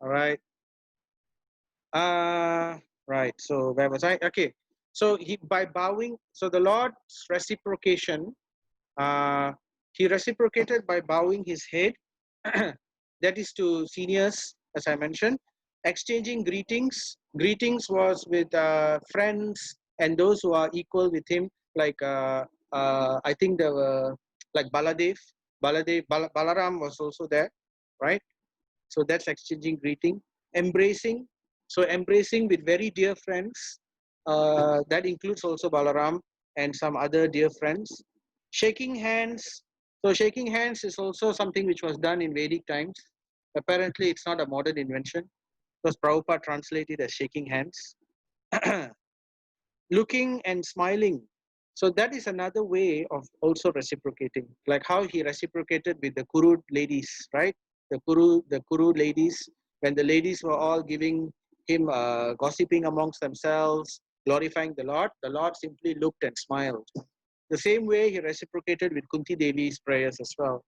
All right. Right. So where was I? Okay. So he by bowing, so the Lord's reciprocation, uh, he reciprocated by bowing his head, that is to seniors, as I mentioned, exchanging greetings. Greetings was with friends and those who are equal with him, like I think there were like Balaram was also there, right? So that's exchanging greeting. Embracing, so embracing with very dear friends, that includes also Balaram and some other dear friends. Shaking hands, so shaking hands is also something which was done in Vedic times. Apparently it's not a modern invention, because Prabhupada translated as shaking hands. Looking and smiling, so that is another way of also reciprocating, like how he reciprocated with the Kuru ladies, right? The Kuru ladies, when the ladies were all giving him, gossiping amongst themselves, glorifying the Lord simply looked and smiled. The same way he reciprocated with Kunti Devi's prayers as well.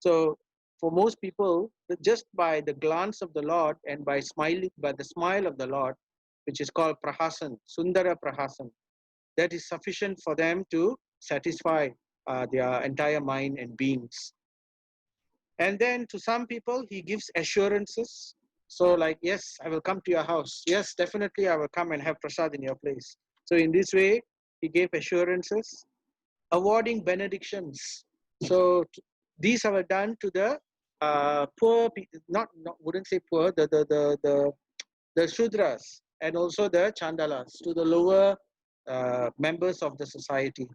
So for most people, just by the glance of the Lord and by smiling, by the smile of the Lord, which is called prahasan, Sundara prahasan, that is sufficient for them to satisfy their entire mind and beings. And then to some people, he gives assurances. So, like, yes, I will come to your house. Yes, definitely, I will come and have prasad in your place. So, in this way, he gave assurances, awarding benedictions. So, these are done to the poor, not wouldn't say poor, the Shudras and also the Chandalas, to the lower members of the society.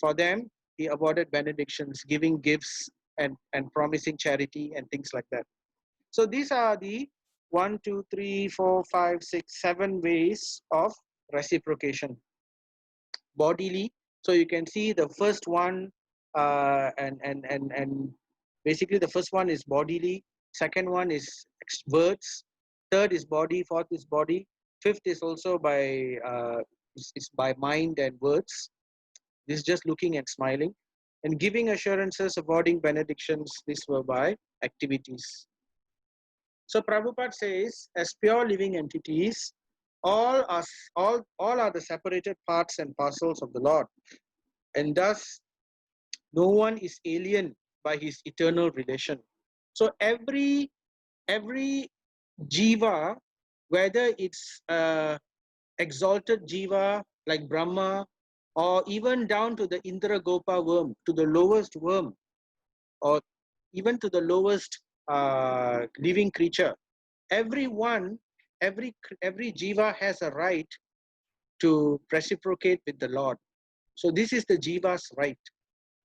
For them, he awarded benedictions, giving gifts and promising charity and things like that. So these are the 1, 2, 3, 4, 5, 6, 7 ways of reciprocation. Bodily. So you can see the first one, and basically the first one is bodily. Second one is words. Third is body. Fourth is body. Fifth is also by it's by mind and words. This is just looking and smiling, and giving assurances, awarding benedictions. These were by activities. So Prabhupada says, as pure living entities, all are the separated parts and parcels of the Lord, and thus no one is alien by his eternal relation. So every jiva, whether it's exalted jiva like Brahma, or even down to the Indra Gopa worm, to the lowest worm, or even to the lowest living creature, everyone, every jiva has a right to reciprocate with the Lord. So this is the jiva's right.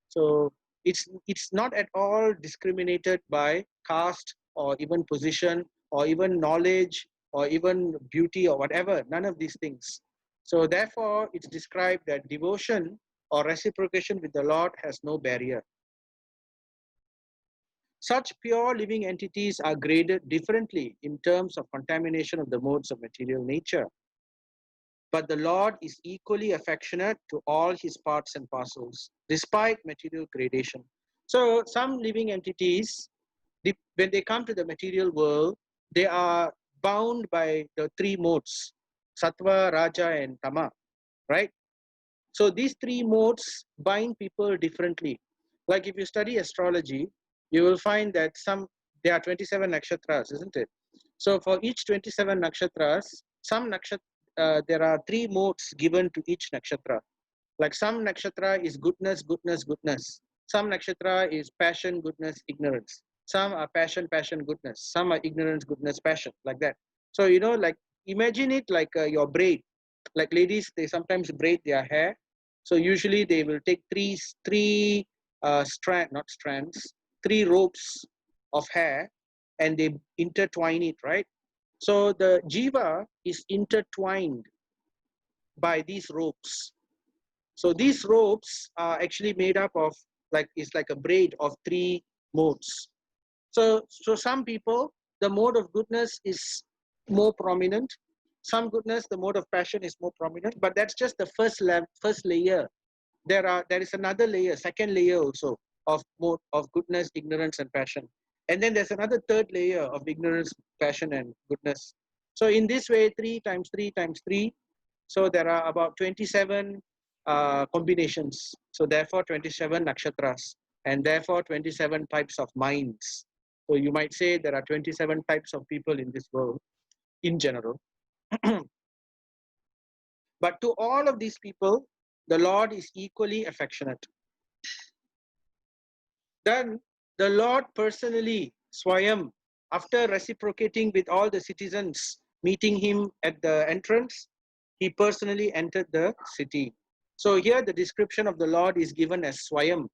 So it's not at all discriminated by caste or even position or even knowledge or even beauty or whatever. None of these things. So therefore, it's described that devotion or reciprocation with the Lord has no barrier. Such pure living entities are graded differently in terms of contamination of the modes of material nature. But the Lord is equally affectionate to all his parts and parcels, despite material gradation. So some living entities, when they come to the material world, they are bound by the three modes, Sattva, Raja, and Tama, right? So these three modes bind people differently. Like if you study astrology, you will find that there are 27 nakshatras, isn't it? So for each 27 nakshatras, there are three modes given to each nakshatra. Like some nakshatra is goodness, goodness, goodness. Some nakshatra is passion, goodness, ignorance. Some are passion, passion, goodness. Some are ignorance, goodness, passion, like that. So, like imagine it like your braid. Like ladies, they sometimes braid their hair. So usually they will take three not strands, three ropes of hair, and they intertwine it, right? So the jiva is intertwined by these ropes. So these ropes are actually made up of it's like a braid of three modes. So some people, the mode of goodness is more prominent. Some goodness, the mode of passion is more prominent. But that's just the first layer. There is another layer, second layer also of mode of goodness, ignorance, and passion. And then there's another third layer of ignorance, passion, and goodness. So in this way, 3 times 3 times 3. So there are about 27 combinations. So therefore 27 nakshatras, and therefore 27 types of minds. So you might say there are 27 types of people in this world in general. But to all of these people, the Lord is equally affectionate. Then the Lord personally, Swayam, after reciprocating with all the citizens, meeting him at the entrance, he personally entered the city. So here the description of the Lord is given as Swayam.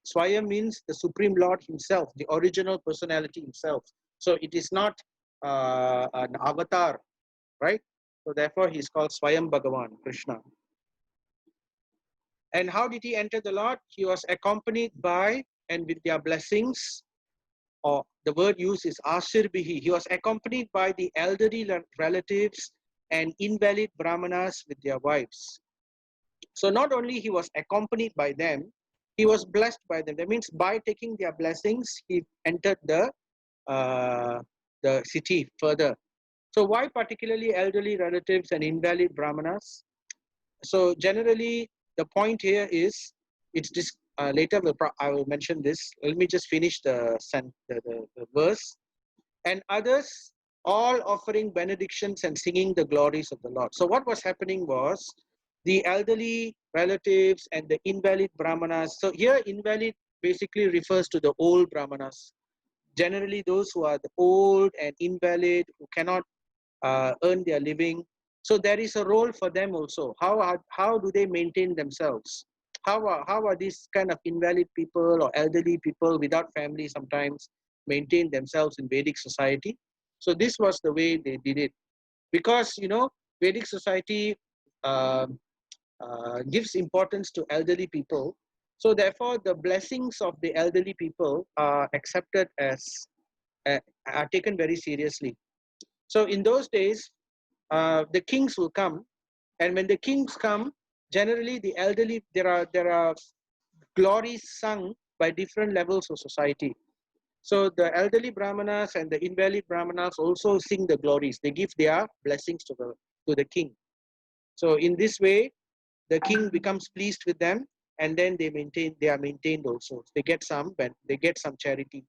Swayam means the Supreme Lord himself, the original personality himself. So it is not an avatar, right? So therefore he is called Swayam Bhagavan, Krishna. And how did he enter the Lord? He was accompanied by and with their blessings, or the word used is Asirbihi. He was accompanied by the elderly relatives and invalid brahmanas with their wives. So not only he was accompanied by them, he was blessed by them. That means by taking their blessings, he entered the city further. So why particularly elderly relatives and invalid brahmanas? So generally, the point here is, it's this. Later I will mention this. Let me just finish the verse. And others all offering benedictions and singing the glories of the Lord. So what was happening was the elderly relatives and the invalid brahmanas. So here invalid basically refers to the old brahmanas. Generally those who are the old and invalid, who cannot earn their living. So there is a role for them also. How do they maintain themselves? How are these kind of invalid people or elderly people without family sometimes maintain themselves in Vedic society? So this was the way they did it, because Vedic society uh, gives importance to elderly people. So therefore, the blessings of the elderly people are accepted as are taken very seriously. So in those days, the kings will come, and when the kings come, generally the elderly, there are glories sung by different levels of society. So the elderly brahmanas and the invalid brahmanas also sing the glories. They give their blessings to the king. So in this way, the king becomes pleased with them, and then they are maintained also. They get some charity.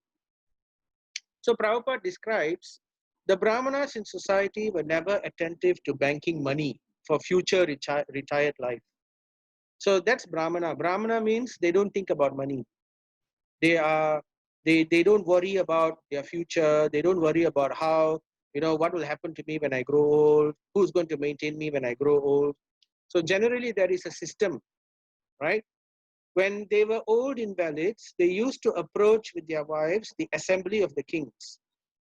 So Prabhupada describes the brahmanas in society were never attentive to banking money for future retired life. So that's Brahmana. Brahmana means they don't think about money. They are they don't worry about their future. They don't worry about how, what will happen to me when I grow old, who's going to maintain me when I grow old. So generally there is a system, right? When they were old invalids, they used to approach with their wives the assembly of the kings.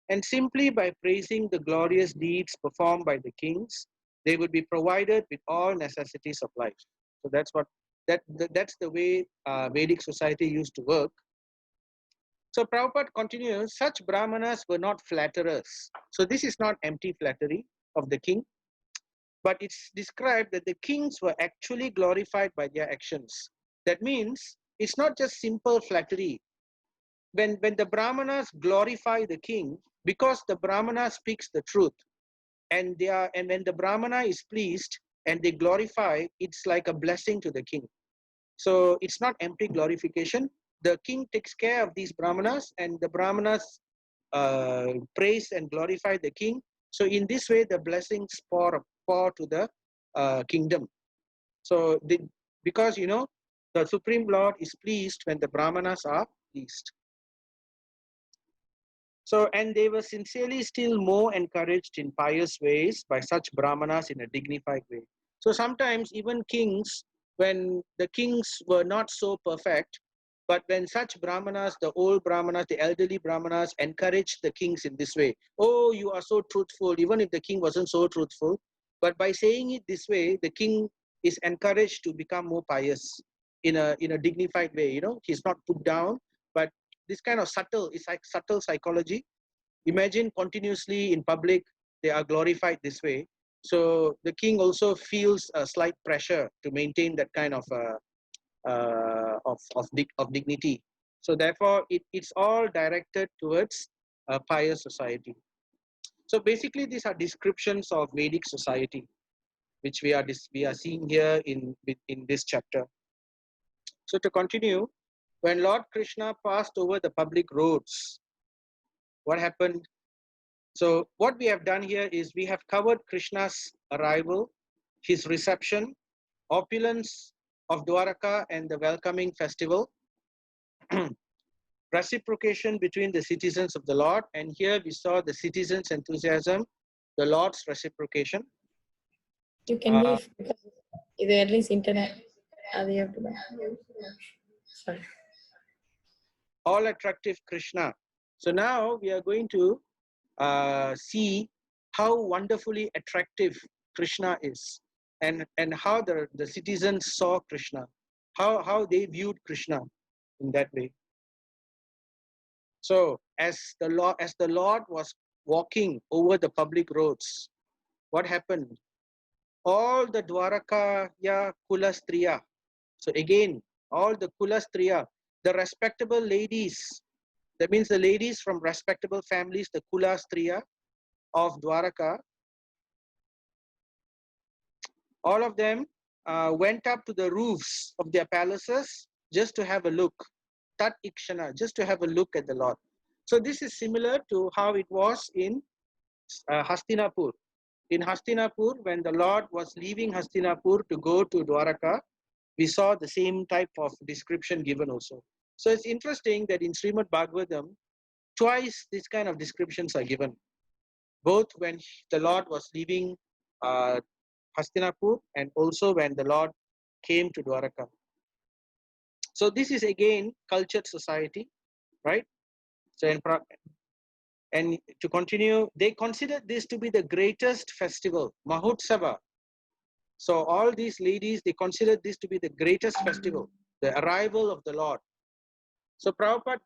And simply by praising the glorious deeds performed by the kings, they would be provided with all necessities of life. So that's the way Vedic society used to work. So Prabhupada continues, such brahmanas were not flatterers. So this is not empty flattery of the king, but it's described that the kings were actually glorified by their actions. That means it's not just simple flattery. When the brahmanas glorify the king, because the brahmana speaks the truth, and when the brahmana is pleased and they glorify, it's like a blessing to the king. So it's not empty glorification. The king takes care of these brahmanas, and the brahmanas praise and glorify the king. So in this way, the blessings pour to the kingdom. So because the Supreme Lord is pleased when the brahmanas are pleased. So, and they were sincerely still more encouraged in pious ways by such brahmanas in a dignified way. So sometimes even kings, when the kings were not so perfect, but when such brahmanas, the old brahmanas, the elderly brahmanas encouraged the kings in this way, oh, you are so truthful, even if the king wasn't so truthful, but by saying it this way, the king is encouraged to become more pious in a dignified way. He's not put down, but this kind of it's like subtle psychology. Imagine continuously in public, they are glorified this way. So the king also feels a slight pressure to maintain that kind of dignity. So therefore, it's all directed towards a pious society. So basically, these are descriptions of Vedic society, which we are seeing here in this chapter. So to continue, when Lord Krishna passed over the public roads, what happened? So what we have done here is we have covered Krishna's arrival, his reception, opulence of Dwaraka and the welcoming festival, reciprocation between the citizens of the Lord, and here we saw the citizens' enthusiasm, the Lord's reciprocation. You can leave because there at least internet. They have to buy. Sorry. All attractive Krishna. So now we are going to see how wonderfully attractive Krishna is, and how the citizens saw Krishna, how they viewed Krishna in that way. So as the Lord was walking over the public roads, what happened? All the Dwarakaya Kulastriya. So again, all the Kulastriya, the respectable ladies, that means the ladies from respectable families, the Kulastriya of Dwaraka, all of them went up to the roofs of their palaces just to have a look, tat ikshana, just to have a look at the Lord. So this is similar to how it was in Hastinapur. In Hastinapur, when the Lord was leaving Hastinapur to go to Dwaraka, we saw the same type of description given also. So it's interesting that in Srimad Bhagavatam, twice these kind of descriptions are given, both when the Lord was leaving Hastinapur and also when the Lord came to Dwaraka. So this is again cultured society, right? So and to continue, they considered this to be the greatest festival, Mahotsava. So all these ladies, they considered this to be the greatest festival, the arrival of the Lord. So Prabhupada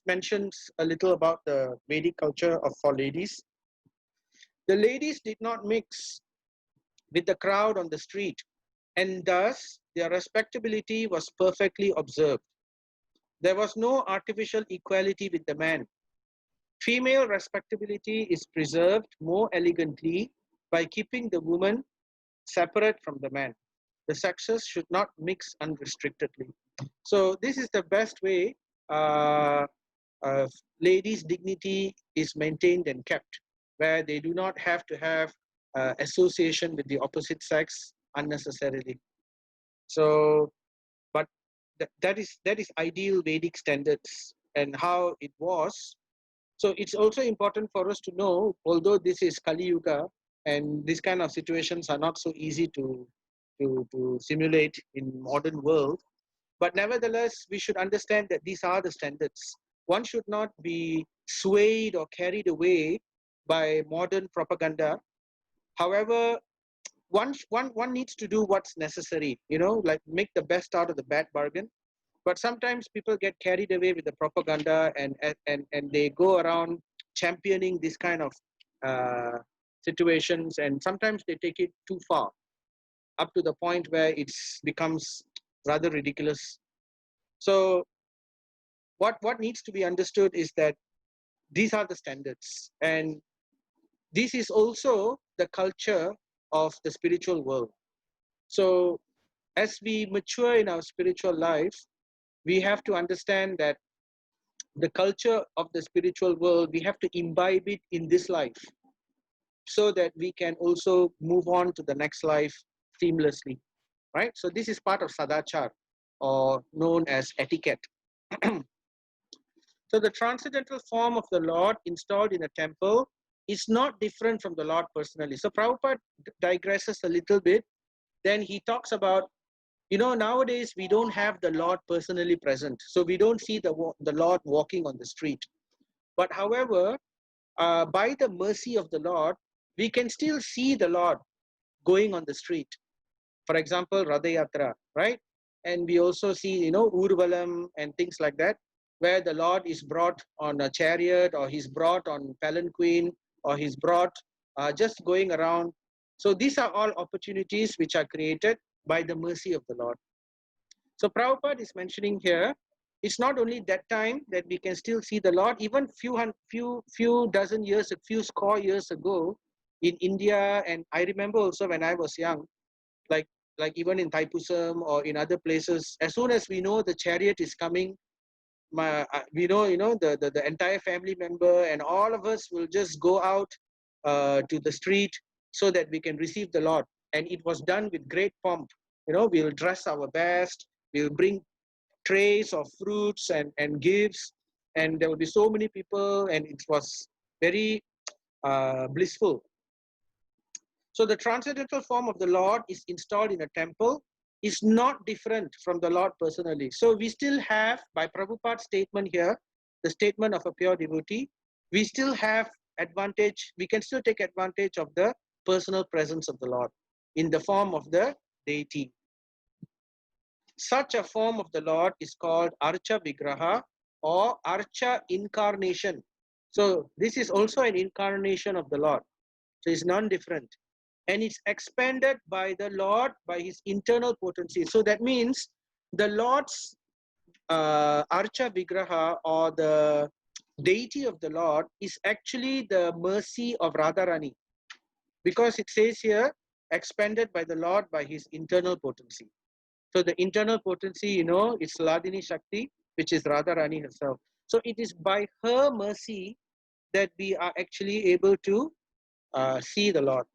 mentions a little about the Vedic culture for ladies. The ladies did not mix with the crowd on the street, and thus their respectability was perfectly observed. There was no artificial equality with the man. Female respectability is preserved more elegantly by keeping the woman separate from the man. The sexes should not mix unrestrictedly. So this is the best way ladies' dignity is maintained and kept, where they do not have to have association with the opposite sex unnecessarily. So, but that is ideal Vedic standards and how it was. So it's also important for us to know, although this is Kali Yuga and these kind of situations are not so easy to simulate in modern world, but nevertheless, we should understand that these are the standards. One should not be swayed or carried away by modern propaganda. However, one needs to do what's necessary, like make the best out of the bad bargain. But sometimes people get carried away with the propaganda and they go around championing this kind of situations, and sometimes they take it too far, up to the point where it becomes rather ridiculous. So what needs to be understood is that these are the standards, and this is also the culture of the spiritual world. So as we mature in our spiritual life, we have to understand that the culture of the spiritual world, we have to imbibe it in this life so that we can also move on to the next life seamlessly, right? So this is part of sadachar, or known as etiquette. So the transcendental form of the Lord installed in a temple is not different from the Lord personally. So Prabhupada digresses a little bit. Then he talks about, nowadays we don't have the Lord personally present. So we don't see the Lord walking on the street. But however, by the mercy of the Lord, we can still see the Lord going on the street. For example, Radha Yatra, right? And we also see, Urvalam and things like that, where the Lord is brought on a chariot, or he's brought on palanquin, or he's brought just going around. So these are all opportunities which are created by the mercy of the Lord. So Prabhupada is mentioning here It's not only that time that we can still see the Lord. Even few dozen years, a few score years ago, in India, and I remember also when I was young, like even in Thaipusam or in other places, as soon as we know the chariot is coming, we know, the entire family member and all of us will just go out to the street so that we can receive the Lord. And it was done with great pomp. We'll dress our best, we'll bring trays of fruits and gifts, and there will be so many people, and it was very blissful. So the transcendental form of the Lord is installed in a temple, is not different from the Lord personally. So we still have, by Prabhupada's statement here, the statement of a pure devotee, we still have advantage, we can still take advantage of the personal presence of the Lord in the form of the deity. Such a form of the Lord is called Archa Vigraha or Archa Incarnation. So this is also an incarnation of the Lord. So it's non-different. And it's expanded by the Lord by his internal potency. So that means the Lord's Archa Vigraha or the deity of the Lord is actually the mercy of Radharani. Because it says here, expanded by the Lord by his internal potency. So the internal potency, is Ladini Shakti, which is Radharani herself. So it is by her mercy that we are actually able to see the Lord.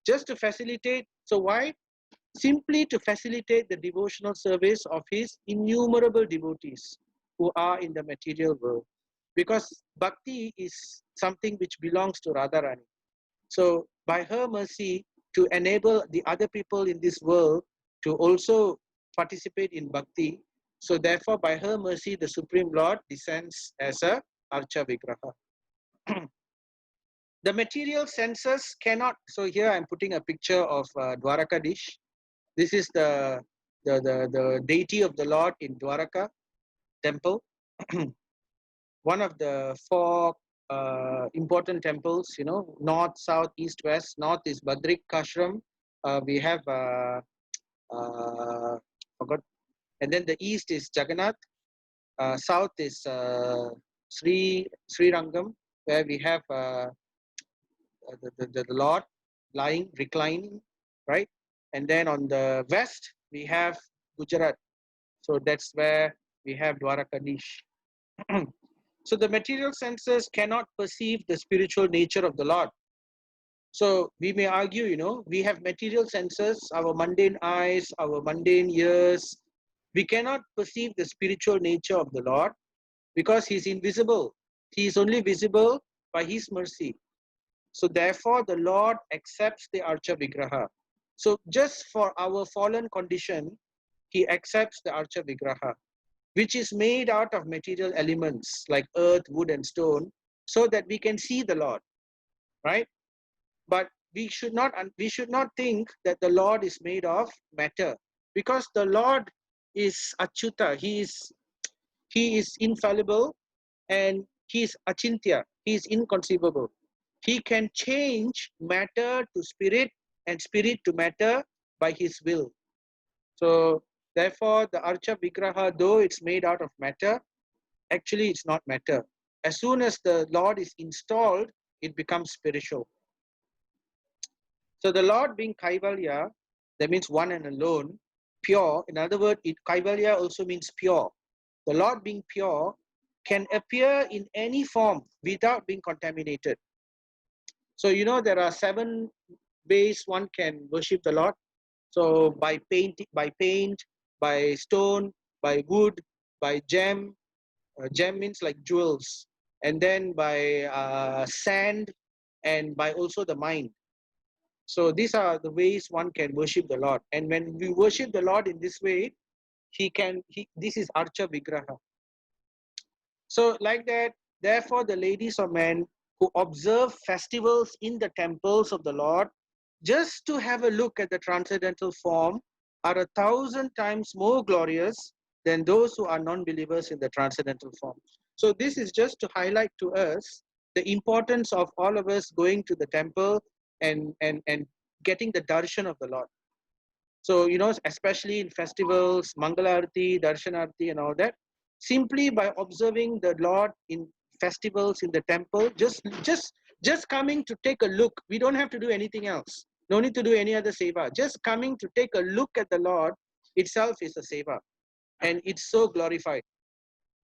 Just to facilitate, so why? Simply to facilitate the devotional service of his innumerable devotees who are in the material world. Because bhakti is something which belongs to Radharani. So by her mercy, to enable the other people in this world to also participate in bhakti, so therefore by her mercy, the Supreme Lord descends as a Archa Vigraha. The material senses cannot, so here I'm putting a picture of Dwarakadish. This is the deity of the Lord in Dwaraka temple. One of the four important temples, north, south, east, west. North is Badrik Kashram. We have, forgot, and then the east is Jagannath. South is Sri Rangam, where we have the Lord lying, reclining, right? And then on the west, we have Gujarat. So that's where we have Dwarakadish. So the material senses cannot perceive the spiritual nature of the Lord. So we may argue, we have material senses, our mundane eyes, our mundane ears. We cannot perceive the spiritual nature of the Lord because he's invisible. He is only visible by his mercy. So therefore, the Lord accepts the Archa Vigraha. So just for our fallen condition, he accepts the Archa Vigraha, which is made out of material elements like earth, wood, and stone, so that we can see the Lord, right? But we should not think that the Lord is made of matter, because the Lord is Achyuta. He is infallible, and he is Achintya. He is inconceivable. He can change matter to spirit and spirit to matter by his will. So therefore, the Archa Vigraha, though it's made out of matter, actually it's not matter. As soon as the Lord is installed, it becomes spiritual. So the Lord being Kaivalya, that means one and alone, pure. In other words, Kaivalya also means pure. The Lord being pure can appear in any form without being contaminated. So there are 7 ways one can worship the Lord. So by paint, by stone, by wood, by gem. Gem means like jewels, and then by sand, and by also the mind. So these are the ways one can worship the Lord. And when we worship the Lord in this way, this is Archa Vigraha. So like that, therefore the ladies or men who observe festivals in the temples of the Lord, just to have a look at the transcendental form, are 1,000 times more glorious than those who are non-believers in the transcendental form. So this is just to highlight to us the importance of all of us going to the temple and getting the darshan of the Lord. So, especially in festivals, Mangalarti, Darshanarti and all that, simply by observing the Lord in festivals in the temple, just coming to take a look. We don't have to do anything else. No need to do any other seva. Just coming to take a look at the Lord itself is a seva, and it's so glorified,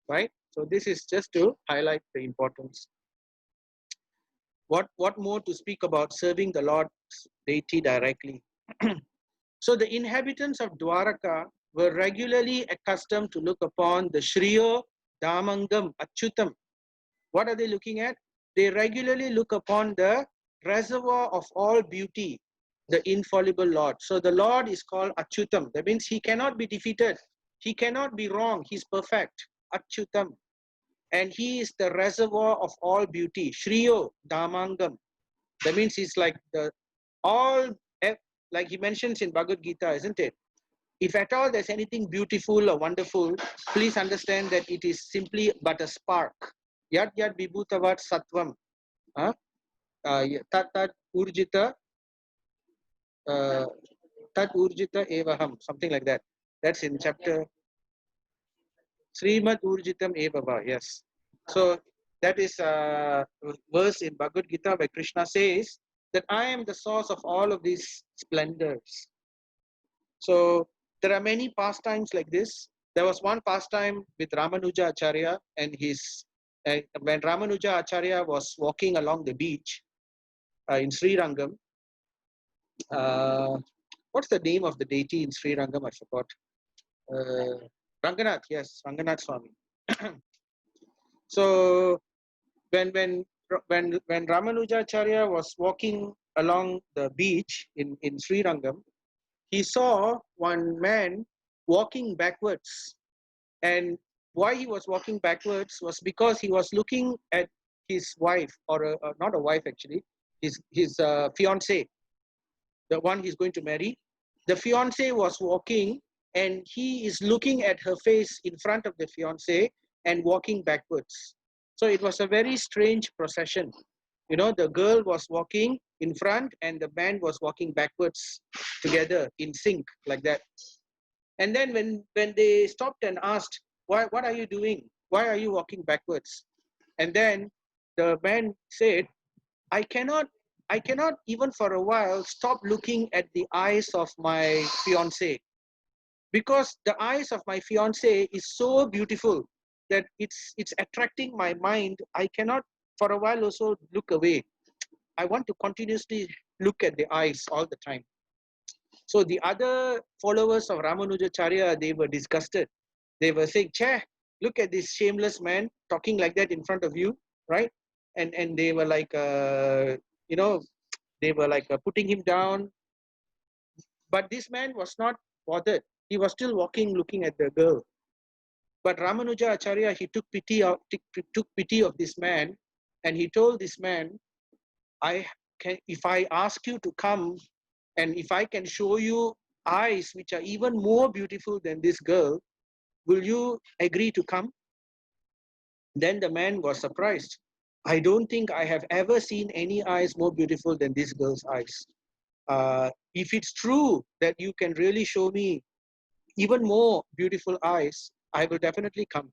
right? So this is just to highlight the importance. What more to speak about serving the Lord's deity directly? So the inhabitants of Dwaraka were regularly accustomed to look upon the Shriyo Damangam Achyutam. What are they looking at? They regularly look upon the reservoir of all beauty, the infallible Lord. So the Lord is called Achyutam. That means he cannot be defeated. He cannot be wrong. He's perfect. Achyutam. And he is the reservoir of all beauty. Shriyo Damangam. That means he's like the all, like he mentions in Bhagavad Gita, isn't it? If at all there's anything beautiful or wonderful, please understand that it is simply but a spark. Yad yad vibhutavat sattvam. Tat tat urjita, tat urjita evaham. Something like that. That's in chapter Srimad Urjitam Evava. Yes. So that is a verse in Bhagavad Gita where Krishna says that I am the source of all of these splendors. So there are many pastimes like this. There was one pastime with Ramanuja Acharya and his, when Ramanuja Acharya was walking along the beach in Sri Rangam. What's the name of the deity in Sri Rangam? I forgot. Ranganath, yes, Ranganath Swami. So when Ramanujacharya was walking along the beach in Sri Rangam, he saw one man walking backwards. And why he was walking backwards was because he was looking at his wife, or not a wife actually, his fiancée, the one he's going to marry. The fiancée was walking, and he is looking at her face in front of the fiancée and walking backwards. So it was a very strange procession. You know, the girl was walking in front and the man was walking backwards together in sync like that. And then when they stopped and asked, what are you doing? Why are you walking backwards? And then the man said, I cannot even for a while stop looking at the eyes of my fiancée, because the eyes of my fiancée is so beautiful that it's attracting my mind. I cannot for a while also look away. I want to continuously look at the eyes all the time. So the other followers of Ramanujacharya, they were disgusted. They were saying, "Che, look at this shameless man talking like that in front of you, right?" And they were like, they were like putting him down. But this man was not bothered. He was still walking, looking at the girl. But Ramanuja Acharya, he took pity of this man, and he told this man, if I ask you to come, and if I can show you eyes which are even more beautiful than this girl, will you agree to come?" Then the man was surprised. I don't think I have ever seen any eyes more beautiful than this girl's eyes. If it's true that you can really show me even more beautiful eyes, I will definitely come.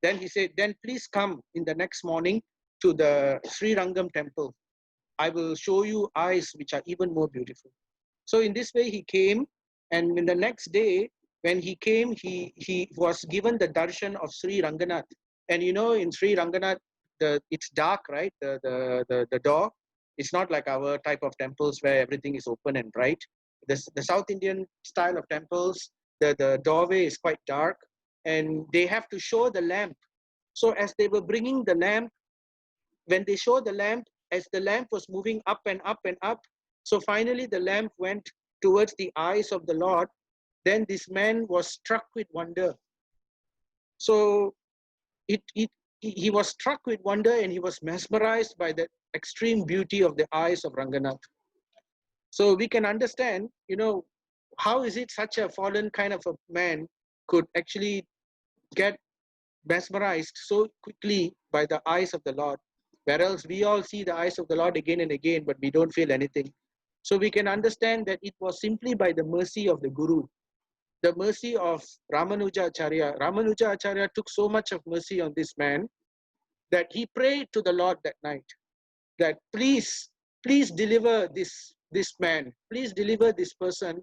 Then he said, then please come in the next morning to the Sri Rangam temple. I will show you eyes which are even more beautiful. So in this way he came, and in the next day when he came, he was given the darshan of Sri Ranganath. And you know, in Sri Ranganath, it's dark, right? The door. It's not like our type of temples where everything is open and bright. The South Indian style of temples, the doorway is quite dark, and they have to show the lamp. So as they were bringing the lamp, when they showed the lamp, as the lamp was moving up and up and up, so finally the lamp went towards the eyes of the Lord. Then this man was struck with wonder. So he was struck with wonder, and he was mesmerized by the extreme beauty of the eyes of Ranganath. So we can understand, how is it such a fallen kind of a man could actually get mesmerized so quickly by the eyes of the Lord, whereas we all see the eyes of the Lord again and again, but we don't feel anything. So we can understand that it was simply by the mercy of the Guru. the mercy of Ramanuja Acharya. Ramanuja Acharya took so much of mercy on this man that he prayed to the Lord that night that please deliver this man, please deliver this person.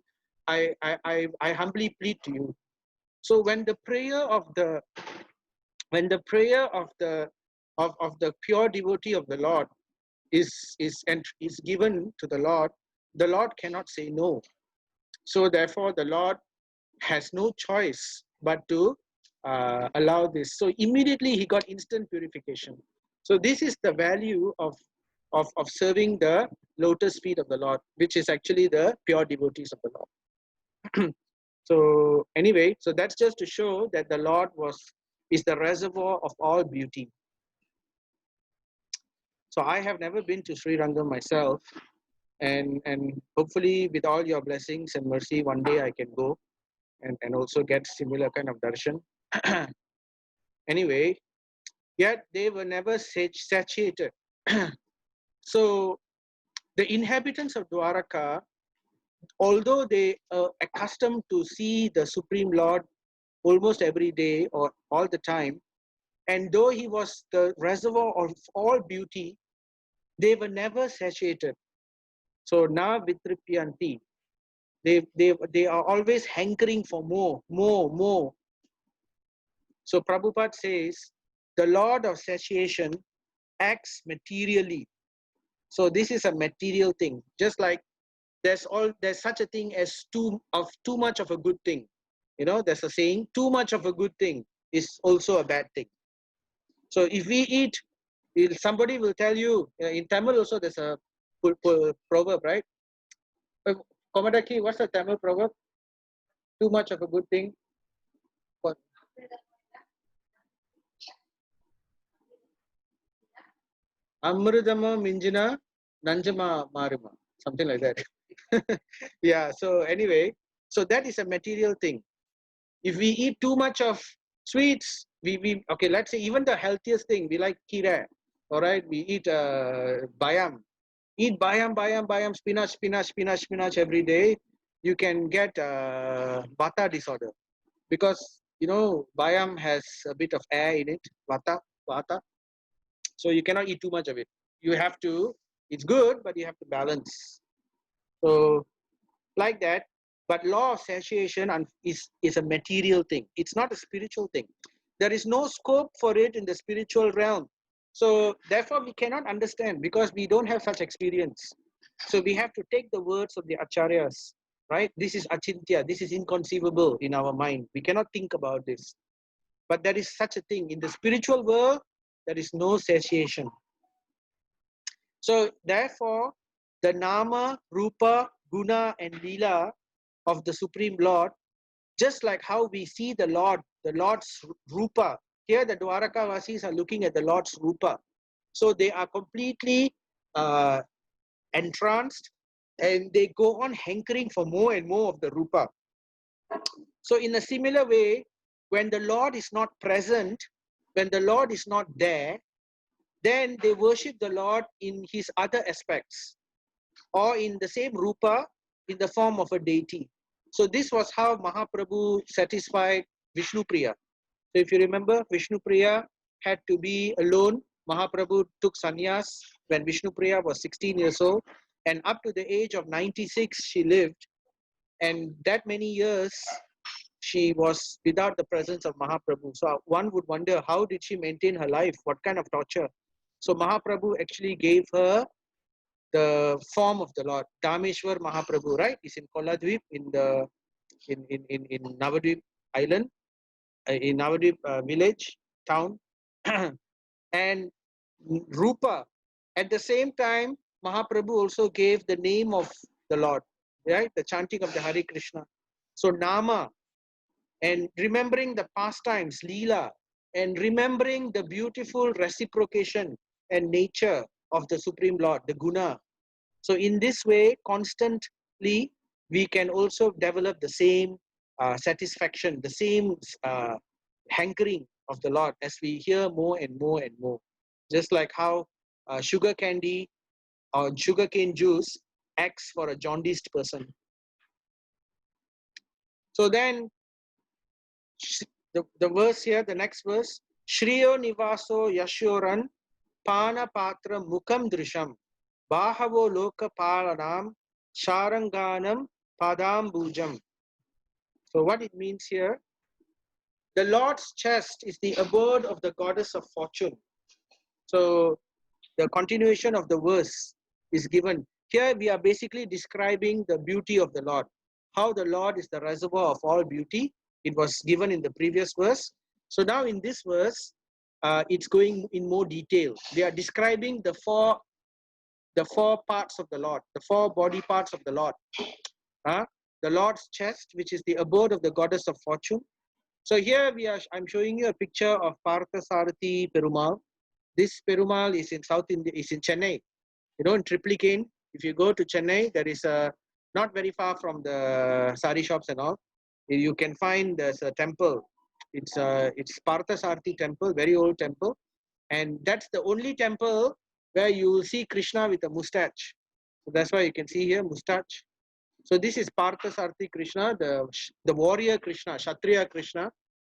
I humbly plead to you. So when the prayer of the of the pure devotee of the Lord is given to the Lord cannot say no. So therefore the Lord has no choice but to allow this. So immediately he got instant purification. So this is the value of serving the lotus feet of the Lord, which is actually the pure devotees of the Lord. So anyway, so that's just to show that the Lord is the reservoir of all beauty. So I have never been to Sri Rangam myself, and hopefully with all your blessings and mercy, one day I can go and also get similar kind of darshan. Anyway, yet they were never satiated. So the inhabitants of Dwaraka, although they are accustomed to see the Supreme Lord almost every day or all the time, and though he was the reservoir of all beauty, they were never satiated. So now vitripyanti, they are always hankering for more, more, more. So Prabhupada says, the Lord of satiation acts materially. So this is a material thing. Just like there's such a thing as too much of a good thing. You know, there's a saying, too much of a good thing is also a bad thing. So if we eat, somebody will tell you, in Tamil also there's a proverb, right? Komadaki, what's the Tamil proverb? Too much of a good thing. What? Amrudama minjina nanjama maruma. Something like that. Yeah, so anyway, so that is a material thing. If we eat too much of sweets, we okay, let's say even the healthiest thing, we like kira, all right, we eat bayam. Eat bayam, spinach every day. You can get vata disorder because, you know, bayam has a bit of air in it, vata. So you cannot eat too much of it. You have to, it's good, but you have to balance. So like that, but law of satiation is a material thing. It's not a spiritual thing. There is no scope for it in the spiritual realm. So therefore we cannot understand because we don't have such experience. So we have to take the words of the acharyas, right? This is achintya, this is inconceivable in our mind. We cannot think about this. But there is such a thing. In the spiritual world, there is no satiation. So therefore, the nama, rupa, guna and lila of the Supreme Lord, just like how we see the Lord's rupa. Here the Dwaraka Vasis are looking at the Lord's rupa. So they are completely entranced and they go on hankering for more and more of the rupa. So in a similar way, when the Lord is not present, when the Lord is not there, then they worship the Lord in his other aspects or in the same rupa in the form of a deity. So this was how Mahaprabhu satisfied Vishnupriya. So if you remember, Vishnupriya had to be alone. Mahaprabhu took sannyas when Vishnupriya was 16 years old, and up to the age of 96 she lived, and that many years she was without the presence of Mahaprabhu. So one would wonder, how did she maintain her life? What kind of torture? So Mahaprabhu actually gave her the form of the Lord. Dameshwar Mahaprabhu, right? Is in Koladvip in Navadvip island, in Navadvip village, town. And Rupa. At the same time, Mahaprabhu also gave the name of the Lord, right? The chanting of the Hare Krishna. So Nama, and remembering the pastimes, Leela, and remembering the beautiful reciprocation and nature of the Supreme Lord, the Guna. So in this way, constantly, we can also develop the same satisfaction, the same hankering of the Lord as we hear more and more and more. Just like how sugar candy or sugarcane juice acts for a jaundiced person. So then The verse here, the next verse, Shriyo Nivaso Yashoran Pana Patra Mukam Drisham Bahavo Loka Palanam Sharanganam Padambujam. So what it means here, the Lord's chest is the abode of the goddess of fortune. So the continuation of the verse is given. Here we are basically describing the beauty of the Lord. How the Lord is the reservoir of all beauty. It was given in the previous verse. So now in this verse, it's going in more detail. They are describing the four parts of the Lord, the four body parts of the Lord. The Lord's chest, which is the abode of the goddess of fortune. So here I'm showing you a picture of Parthasarathi Perumal. This Perumal is in South India, is in Chennai. You know, in Triplicane, if you go to Chennai, there is a, not very far from the sari shops and all, you can find there's a temple. It's Parthasarathi temple, very old temple. And that's the only temple where you will see Krishna with a mustache. So that's why you can see here, mustache. So this is Parthasarathi Krishna, the warrior Krishna, Kshatriya Krishna,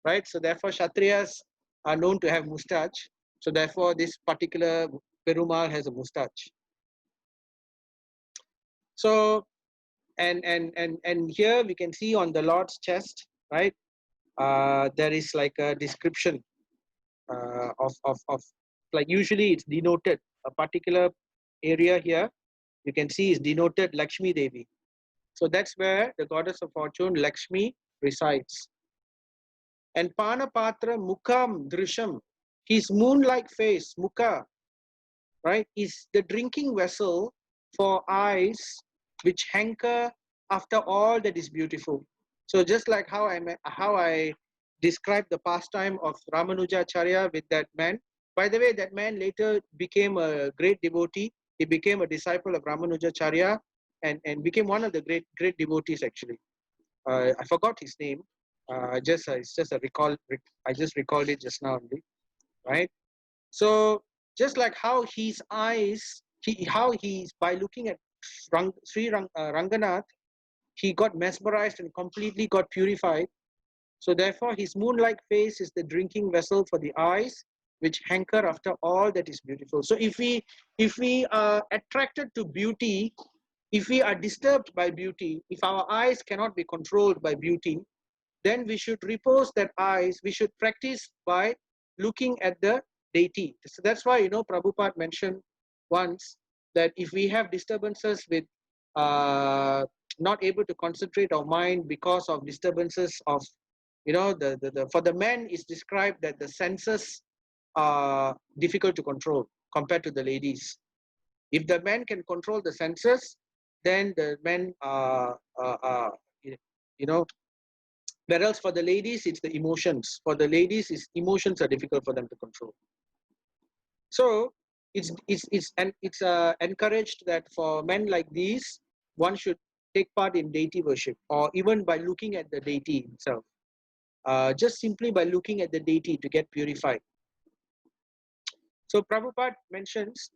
right? So therefore Kshatriyas are known to have mustache. So therefore this particular Perumal has a mustache. So and here we can see on the Lord's chest, right? There is like a description of like, usually it's denoted, a particular area here you can see is denoted Lakshmi Devi. So that's where the goddess of fortune, Lakshmi, resides. And Panapatra Mukham Drisham, his moon-like face, Mukha, right, is the drinking vessel for eyes which hanker after all that is beautiful. So just like how I described the pastime of Ramanujacharya with that man. By the way, that man later became a great devotee. He became a disciple of Ramanujacharya and became one of the great devotees actually. I forgot his name. It's just a recall. I just recalled it just now only, right? So just like how his eyes, how he's by looking at Ranganath, he got mesmerized and completely got purified. So therefore, his moon-like face is the drinking vessel for the eyes, which hanker after all that is beautiful. So if we are attracted to beauty, if we are disturbed by beauty, if our eyes cannot be controlled by beauty, then we should repose that eyes. We should practice by looking at the deity. So that's why, you know, Prabhupada mentioned once that if we have disturbances with not able to concentrate our mind because of disturbances of, you know, for the men is described that the senses are difficult to control compared to the ladies. If the men can control the senses, then the men you know, whereas for the ladies, it's the emotions. For the ladies, emotions are difficult for them to control. So it's encouraged that for men like these, one should take part in deity worship, or even by looking at the deity himself. Just simply by looking at the deity to get purified. So Prabhupada mentions,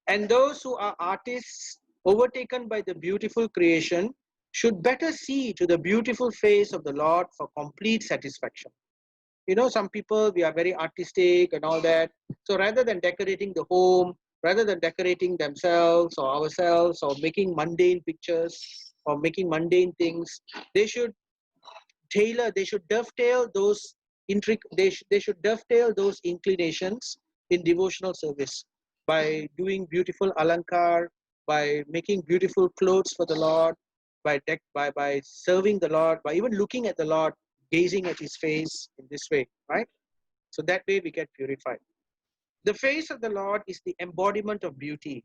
and those who are artists overtaken by the beautiful creation should better see to the beautiful face of the Lord for complete satisfaction. You know, some people, we are very artistic and all that. So rather than decorating the home, rather than decorating themselves or ourselves or making mundane pictures or making mundane things, they should dovetail those they should dovetail those inclinations in devotional service by doing beautiful alankar, by making beautiful clothes for the Lord, by serving the Lord, by even looking at the Lord, gazing at his face in this way, right? So that way we get purified. The face of the Lord is the embodiment of beauty.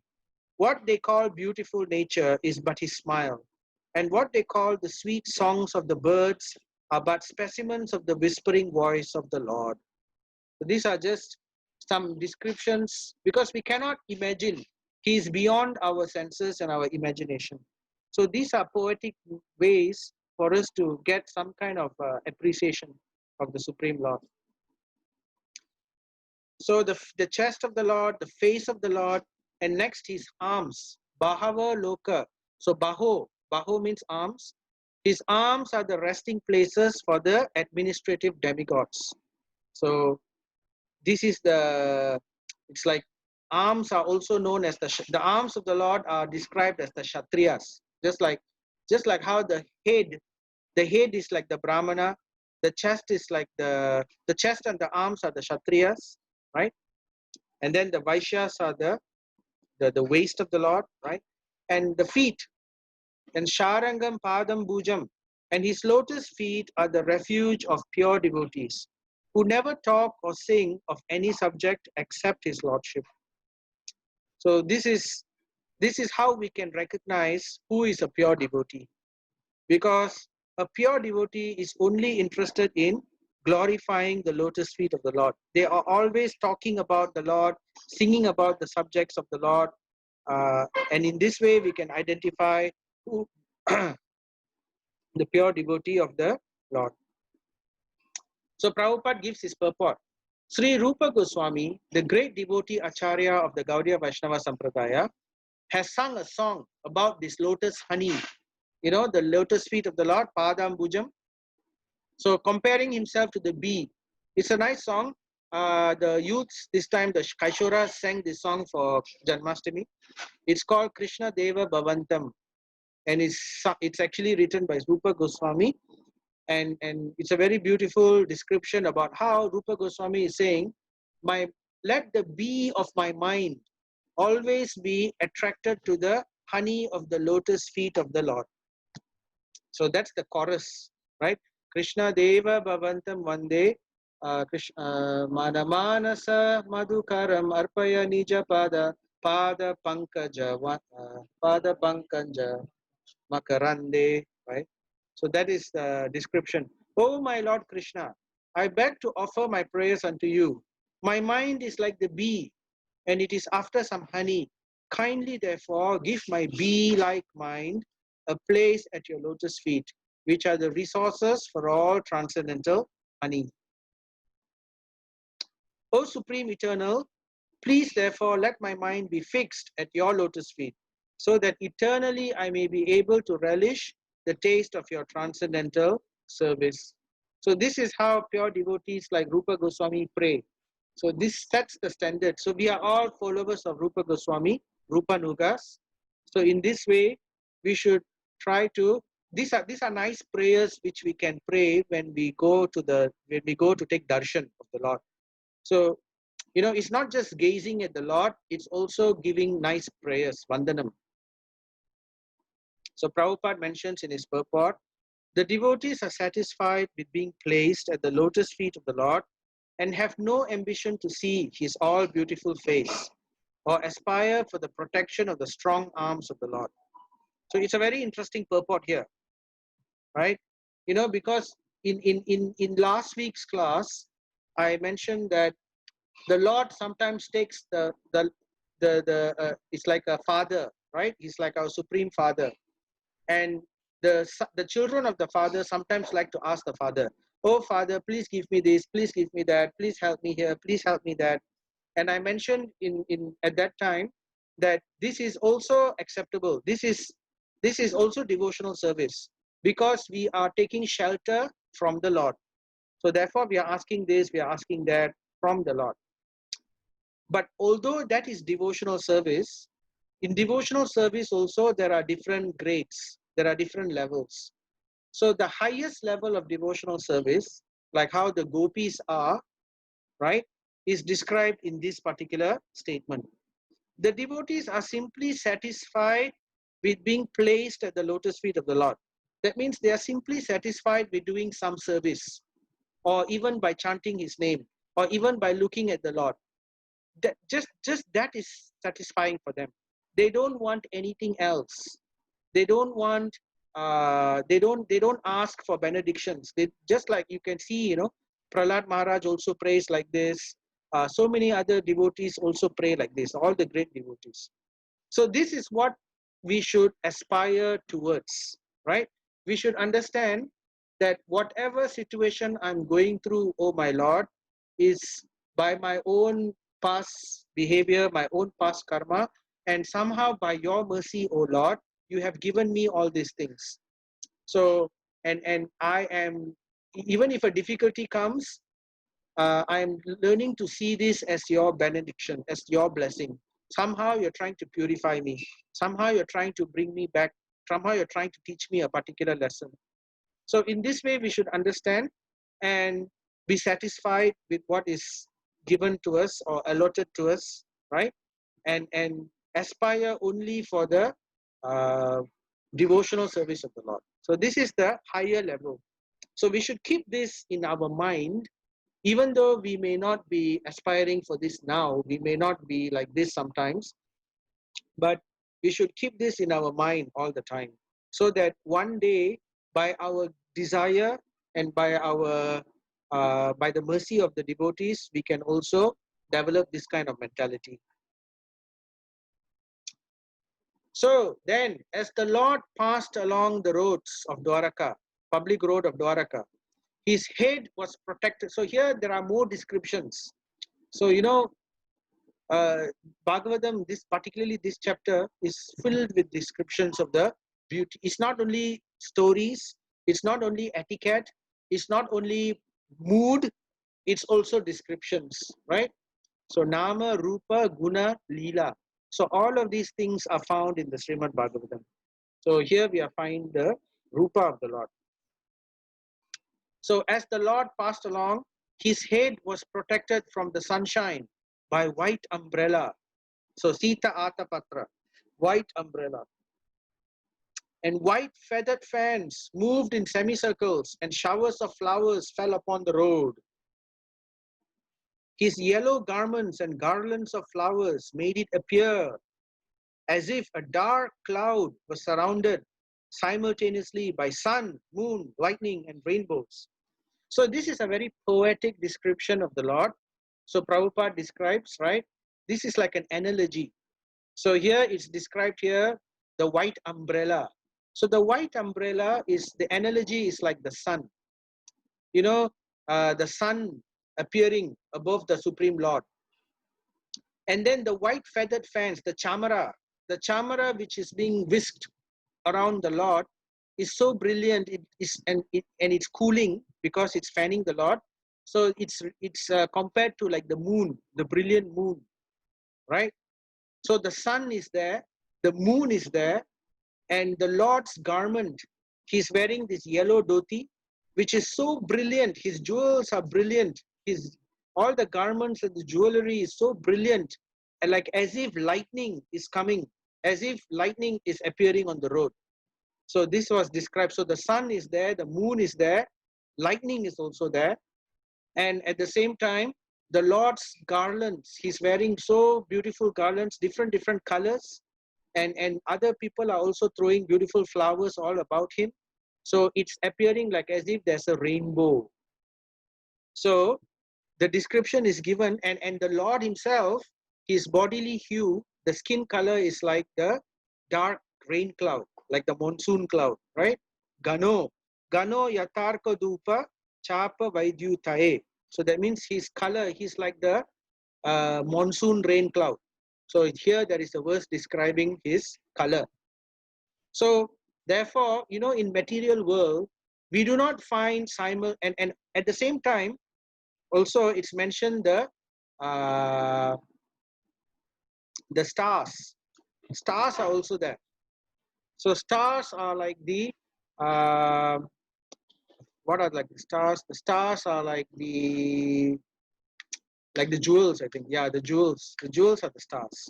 What they call beautiful nature is but his smile. And what they call the sweet songs of the birds are but specimens of the whispering voice of the Lord. So these are just some descriptions because we cannot imagine. He is beyond our senses and our imagination. So these are poetic ways for us to get some kind of appreciation of the Supreme Lord. So the chest of the Lord, the face of the Lord, and next his arms. Bahava Loka. So Baho means arms. His arms are the resting places for the administrative demigods. So this is the, it's like arms are also known as the arms of the Lord are described as the Kshatriyas. Just like how the head is like the Brahmana, the chest is like the chest and the arms are the Kshatriyas, right? And then the Vaishyas are the waist of the Lord, right? And the feet, and Sharangam Padam Bhujam, and his lotus feet are the refuge of pure devotees who never talk or sing of any subject except his lordship. So this is how we can recognize who is a pure devotee, because a pure devotee is only interested in glorifying the lotus feet of the Lord. They are always talking about the Lord, singing about the subjects of the Lord, and in this way we can identify who the pure devotee of the Lord. So Prabhupada gives his purport. Sri Rupa Goswami, the great devotee Acharya of the Gaudiya Vaishnava Sampradaya, has sung a song about this lotus honey, the lotus feet of the Lord, Padam Bhujam. So comparing himself to the bee. It's a nice song. The youths, this time the Kaishoras sang this song for Janmashtami. It's called Krishna Deva Bhavantam. And it's actually written by Rupa Goswami. And it's a very beautiful description about how Rupa Goswami is saying, let the bee of my mind always be attracted to the honey of the lotus feet of the Lord. So that's the chorus, right? Krishna Deva Bhavantam Vande Manamanasa Madhukaram Arpaya Nija Pada Pankaja Makarande, right? So that is the description. Oh my Lord Krishna, I beg to offer my prayers unto you. My mind is like the bee, and it is after some honey. Kindly therefore give my bee-like mind a place at your lotus feet, which are the resources for all transcendental honey. O Supreme Eternal, please therefore let my mind be fixed at your lotus feet, so that eternally I may be able to relish the taste of your transcendental service. So this is how pure devotees like Rupa Goswami pray. So this sets the standard. So we are all followers of Rupa Goswami, Rupa Nugas. So in this way, we should try to, these are nice prayers which we can pray when we go to take darshan of the Lord. So it's not just gazing at the Lord, it's also giving nice prayers, vandanam. So Prabhupada mentions in his purport, the devotees are satisfied with being placed at the lotus feet of the Lord and have no ambition to see his all beautiful face or aspire for the protection of the strong arms of the Lord. So it's a very interesting purport here, right? Because in last week's class, I mentioned that the Lord sometimes takes it's like a father, right? He's like our supreme father, and the children of the father sometimes like to ask the father, "Oh Father, please give me this, please give me that, please help me here, please help me that." And I mentioned in at that time that this is also acceptable. This is also devotional service, because we are taking shelter from the Lord. So therefore, we are asking this, we are asking that from the Lord. But although that is devotional service, in devotional service also there are different grades, there are different levels. So the highest level of devotional service, like how the gopis are, right, is described in this particular statement. The devotees are simply satisfied with being placed at the lotus feet of the Lord. That means they are simply satisfied with doing some service, or even by chanting his name, or even by looking at the Lord. That just that is satisfying for them. They don't want anything else. They don't want they don't ask for benedictions. They just, like you can see, Prahlad Maharaj also prays like this. So many other devotees also pray like this, all the great devotees. So this is what we should aspire towards, right? We should understand that whatever situation I'm going through, oh my Lord, is by my own past behavior, my own past karma, and somehow by your mercy, oh Lord, you have given me all these things. So, and I am, even if a difficulty comes, I am learning to see this as your benediction, as your blessing. Somehow you're trying to purify me. Somehow you're trying to bring me back. Somehow you're trying to teach me a particular lesson. So in this way, we should understand and be satisfied with what is given to us or allotted to us, right? And aspire only for the uh, devotional service of the Lord. So this is the higher level. So we should keep this in our mind, even though we may not be aspiring for this now, we may not be like this sometimes, but we should keep this in our mind all the time, so that one day, by our desire and by the mercy of the devotees, we can also develop this kind of mentality. So then, as the Lord passed along the roads of Dwaraka, public road of Dwaraka, his head was protected. So here there are more descriptions. So uh, Bhagavatam, particularly this chapter, is filled with descriptions of the beauty. It's not only stories, it's not only etiquette, it's not only mood, it's also descriptions, right? So Nama, Rupa, Guna, Leela. So all of these things are found in the Srimad Bhagavatam. So here we are finding the Rupa of the Lord. So as the Lord passed along, his head was protected from the sunshine by white umbrella. So Sita Atapatra, white umbrella. And white feathered fans moved in semicircles, and showers of flowers fell upon the road. His yellow garments and garlands of flowers made it appear as if a dark cloud was surrounded simultaneously by sun, moon, lightning, and rainbows. So this is a very poetic description of the Lord. So Prabhupada describes, right? This is like an analogy. So here it's described here, the white umbrella. So the white umbrella is, the analogy is like the sun. You know, the sun appearing above the Supreme Lord. And then the white feathered fans, the chamara which is being whisked around the Lord is so brilliant. It is, and it's cooling because it's fanning the Lord. So it's compared to like the moon, the brilliant moon, right? So the sun is there, the moon is there, and the Lord's garment, he's wearing this yellow dhoti, which is so brilliant. His jewels are brilliant. His all the garments and the jewelry is so brilliant, and like as if lightning is coming, as if lightning is appearing on the road. So this was described. So the sun is there, the moon is there, lightning is also there, and at the same time, the Lord's garlands, he's wearing so beautiful garlands, different colors, and other people are also throwing beautiful flowers all about him. So it's appearing like as if there's a rainbow. So the description is given, and the Lord himself, his bodily hue, the skin color is like the dark rain cloud, like the monsoon cloud, right? Gano yatarka dupa chapa vaidyutae. So that means his color, he's like the monsoon rain cloud. So here there is a verse describing his color. So therefore, in material world, we do not find simul, and at the same time, also it's mentioned uh, the stars. Stars are also there. So stars are like the uh, what are like the stars? The stars are like the jewels, I think. Yeah, the jewels. The jewels are the stars.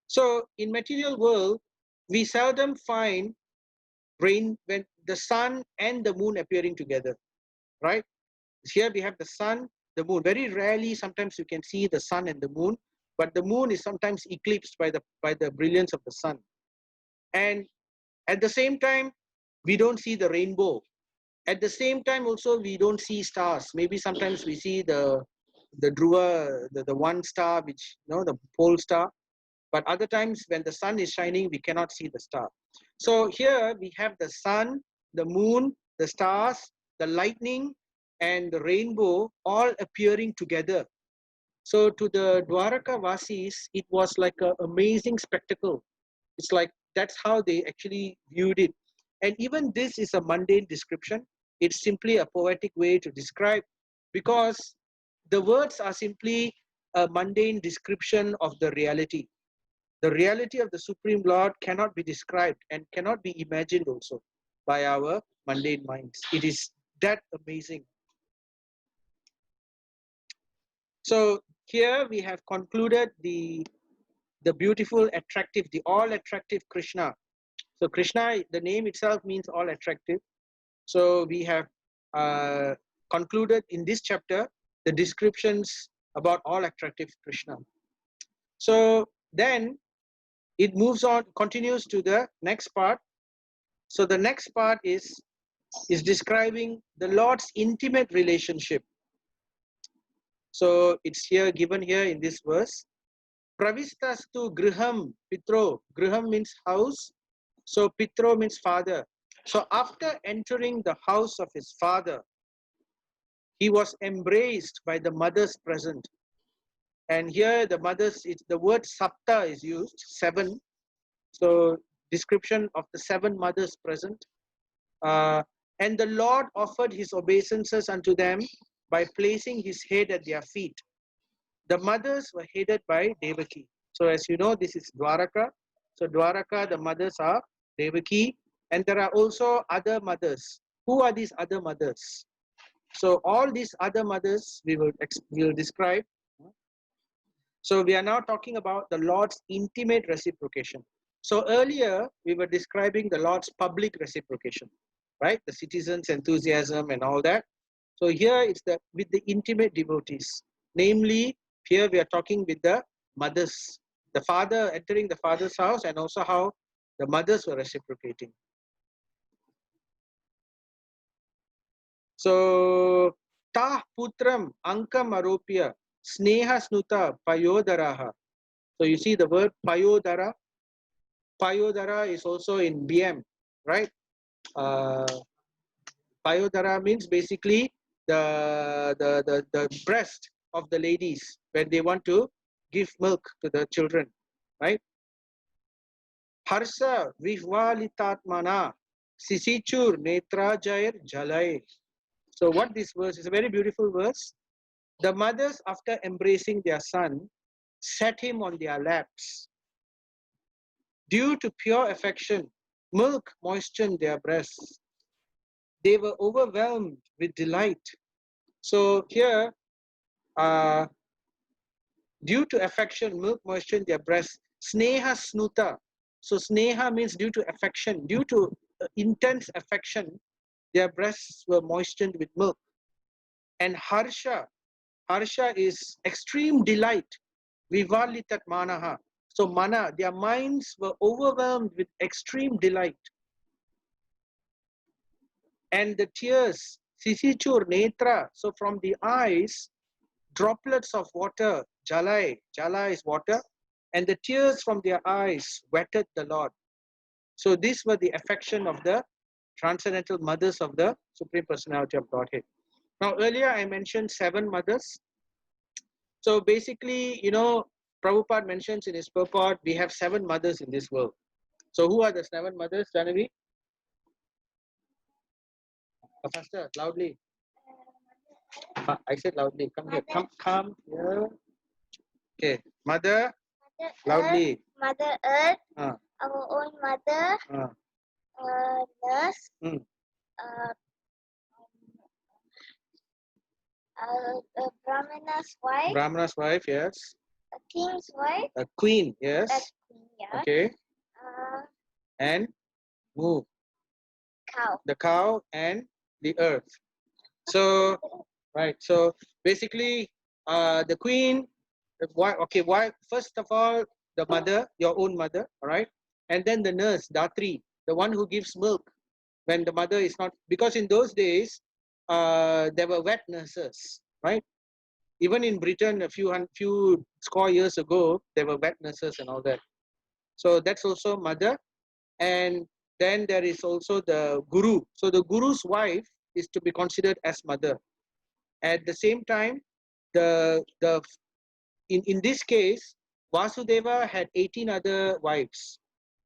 So in material world, we seldom find rain when the sun and the moon appearing together, right? Here we have the sun, the moon. Very rarely, sometimes you can see the sun and the moon, but the moon is sometimes eclipsed by the brilliance of the sun. And at the same time, we don't see the rainbow. At the same time, also we don't see stars. Maybe sometimes we see the Dhruva, the one star, which the pole star. But other times when the sun is shining, we cannot see the star. So here we have the sun, the moon, the stars, the lightning, and the rainbow all appearing together. So to the Dwaraka Vasis, it was like an amazing spectacle. It's like that's how they actually viewed it. And even this is a mundane description. It's simply a poetic way to describe, because the words are simply a mundane description of the reality. The reality of the Supreme Lord cannot be described and cannot be imagined also by our mundane minds. It is that amazing. So here we have concluded the beautiful, attractive, the all attractive Krishna. So Krishna, the name itself means all attractive. So we have concluded in this chapter the descriptions about all attractive Krishna. So then it moves on, continues to the next part. So the next part is describing the Lord's intimate relationship. So it's here given here in this verse. Pravistastu griham pitro. Griham means house. So pitro means father. So after entering the house of his father, he was embraced by the mothers present. And here the mothers, the word sapta is used, 7. So description of the 7 mothers present. And the Lord offered his obeisances unto them by placing his head at their feet. The mothers were headed by Devaki. So as you know, this is Dwaraka. So Dwaraka, the mothers are Devaki. And there are also other mothers. Who are these other mothers? So all these other mothers we will describe. So we are now talking about the Lord's intimate reciprocation. So earlier we were describing the Lord's public reciprocation, right? The citizens' enthusiasm and all that. So here it's with the intimate devotees. Namely, here we are talking with the mothers. The father entering the father's house, and also how the mothers were reciprocating. So tah putram ankam aropya sneha snuta payodaraha. So you see the word payodara. Payodara is also in BM, right? Payodara means basically the breast of the ladies when they want to give milk to the children, right? Harsa vihvalitatmana sisichur netrajair jalai. So what this verse is a very beautiful verse. The mothers, after embracing their son, set him on their laps. Due to pure affection, milk moistened their breasts. They were overwhelmed with delight. So here, due to affection, milk moistened their breasts. Sneha snuta. So sneha means due to affection. Due to intense affection, their breasts were moistened with milk. And harsha. Harsha is extreme delight. Vivalitat manaha. So mana, their minds were overwhelmed with extreme delight. And the tears, sisichur netra, so from the eyes, droplets of water, jalai, jala is water, and the tears from their eyes wetted the Lord. So these were the affection of the transcendental mothers of the Supreme Personality of Godhead. Now earlier I mentioned 7 mothers. So basically, you know, Prabhupada mentions in his purport, we have 7 mothers in this world. So who are the 7 mothers, Janavi? Faster, loudly. I said loudly. Come here. Come here. Okay. Mother, loudly. Mother Earth, our own mother, nurse, a Brahmana's wife. Brahmana's wife, yes. A king's wife. A queen, yes. A queen, yeah. Okay. And move. Cow. The cow and the earth. So, right. So basically, the queen. Why? Okay. Why? First of all, the mother, your own mother, all right, and then the nurse, Datri, the one who gives milk when the mother is not. Because in those days, there were wet nurses, right? Even in Britain, a few score years ago, there were wet nurses and all that. So that's also mother. And then there is also the guru. So the guru's wife is to be considered as mother. At the same time, in this case, Vasudeva had 18 other wives.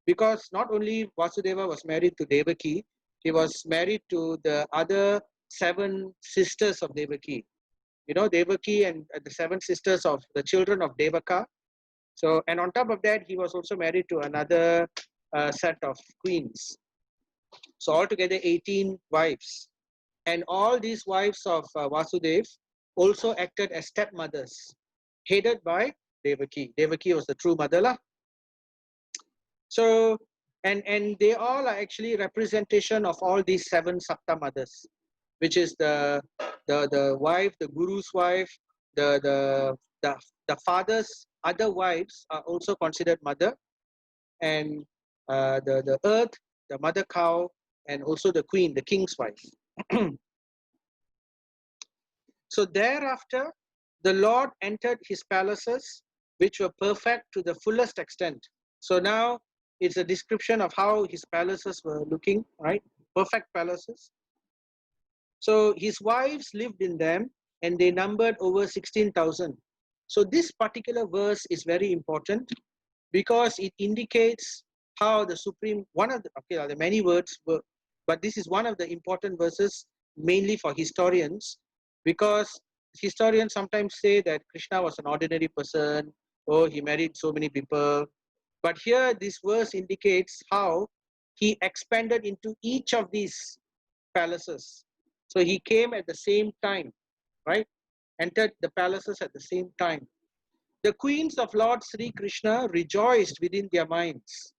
because not only Vasudeva was married to Devaki, he was married to the other 7 sisters of Devaki. You know, Devaki and the 7 sisters of the children of Devaka. So, and on top of that, he was also married to another set of queens. So altogether 18 wives. And all these wives of Vasudev also acted as stepmothers, headed by Devaki. Devaki was the true mother lah. So, and they all are actually representation of all these 7 Sapta mothers, which is the wife, the guru's wife, the father's other wives are also considered mother, and the earth, the mother cow, and also the queen, the king's wife. So thereafter, the Lord entered his palaces, which were perfect to the fullest extent. So now it's a description of how his palaces were looking, right? Perfect palaces. So his wives lived in them, and they numbered over 16,000. So this particular verse is very important because it indicates how the supreme, one of the, okay, there are many words, but this is one of the important verses mainly for historians, because historians sometimes say that Krishna was an ordinary person, oh, he married so many people. But here this verse indicates how he expanded into each of these palaces. So he came at the same time, right? Entered the palaces at the same time. The queens of Lord Sri Krishna rejoiced within their minds.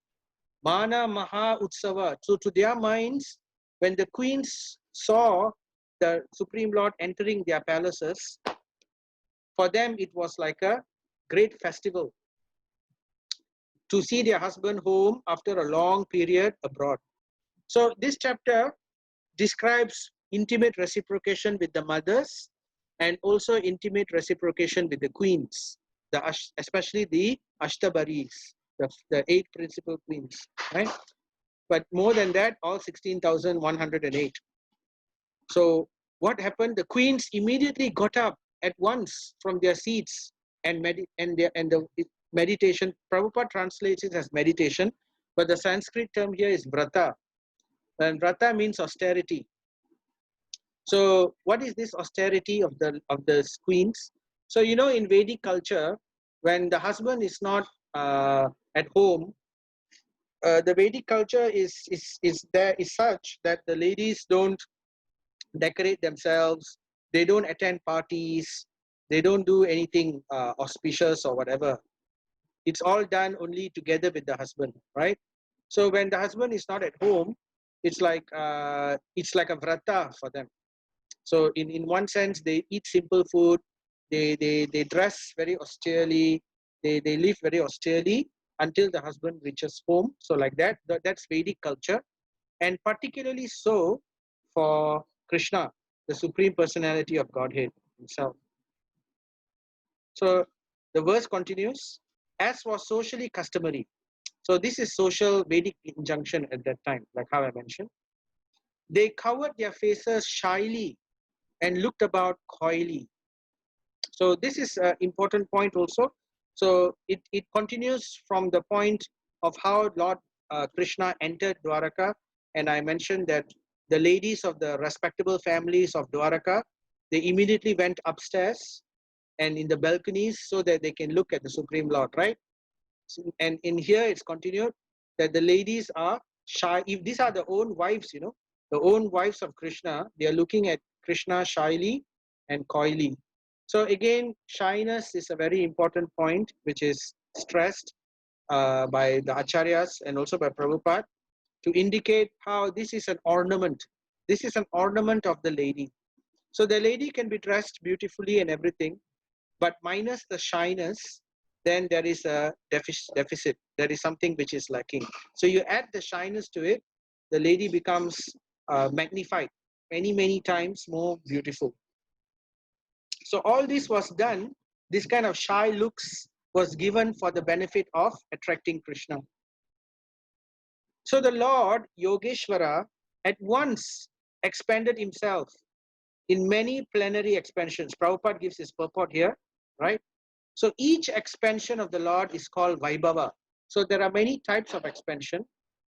Mana Maha Utsava. So to their minds, when the queens saw the Supreme Lord entering their palaces, for them it was like a great festival to see their husband home after a long period abroad. So this chapter describes intimate reciprocation with the mothers and also intimate reciprocation with the queens, especially the Ashtabaris, the 8 principal queens, right? But more than that, all 16,108. So what happened? The queens immediately got up at once from their seats and the meditation. Prabhupada translates it as meditation, but the Sanskrit term here is vrata, and vrata means austerity. So what is this austerity of the queens? So you know, in Vedic culture, when the husband is not at home, the Vedic culture is such that the ladies don't decorate themselves, they don't attend parties, they don't do anything auspicious or whatever. It's all done only together with the husband, right? So when the husband is not at home, it's like a vrata for them. So in one sense, they eat simple food, they dress very austerely, they live very austerely until the husband reaches home. So like that's Vedic culture, and particularly so for Krishna, the Supreme Personality of Godhead himself. So the verse continues, as was socially customary. So this is social Vedic injunction at that time, like how I mentioned. They covered their faces shyly and looked about coyly. So this is an important point also. So it continues from the point of how Lord Krishna entered Dwaraka, and I mentioned that the ladies of the respectable families of Dwaraka, they immediately went upstairs and in the balconies so that they can look at the Supreme Lord, right? And in here it's continued that the ladies are shy. If these are the own wives, you know, the own wives of Krishna, they are looking at Krishna shyly and coyly. So again, shyness is a very important point which is stressed by the acharyas and also by Prabhupada to indicate how this is an ornament. This is an ornament of the lady. So the lady can be dressed beautifully and everything, but minus the shyness, then there is a deficit. There is something which is lacking. So you add the shyness to it, the lady becomes magnified many times more beautiful. So all this was done, this kind of shy looks was given for the benefit of attracting Krishna. So the Lord Yogeshwara at once expanded himself in many plenary expansions. Prabhupada gives his purport here, right? So each expansion of the Lord is called Vaibhava. So there are many types of expansion.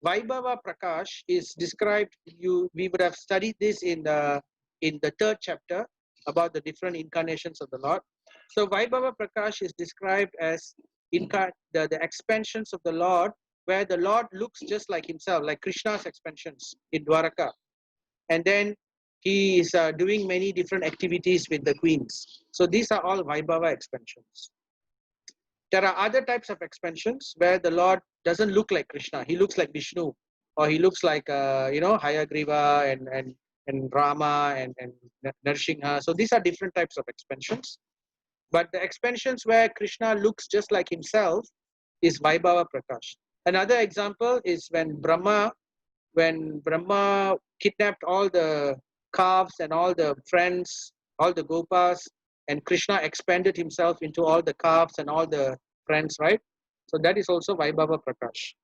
Vaibhava Prakash is described, we would have studied this in the third chapter about the different incarnations of the Lord. So Vaibhava Prakash is described as the expansions of the Lord, where the Lord looks just like himself, like Krishna's expansions in Dwaraka. And then he is doing many different activities with the queens. So these are all Vaibhava expansions. There are other types of expansions where the Lord doesn't look like Krishna. He looks like Vishnu, or he looks like Hayagriva and Rama and Narsimha. So these are different types of expansions. But the expansions where Krishna looks just like himself is Vaibhava Prakash. Another example is when Brahma kidnapped all the calves and all the friends, all the gopas, and Krishna expanded himself into all the calves and all the friends, right? So that is also Vaibhava Prakash.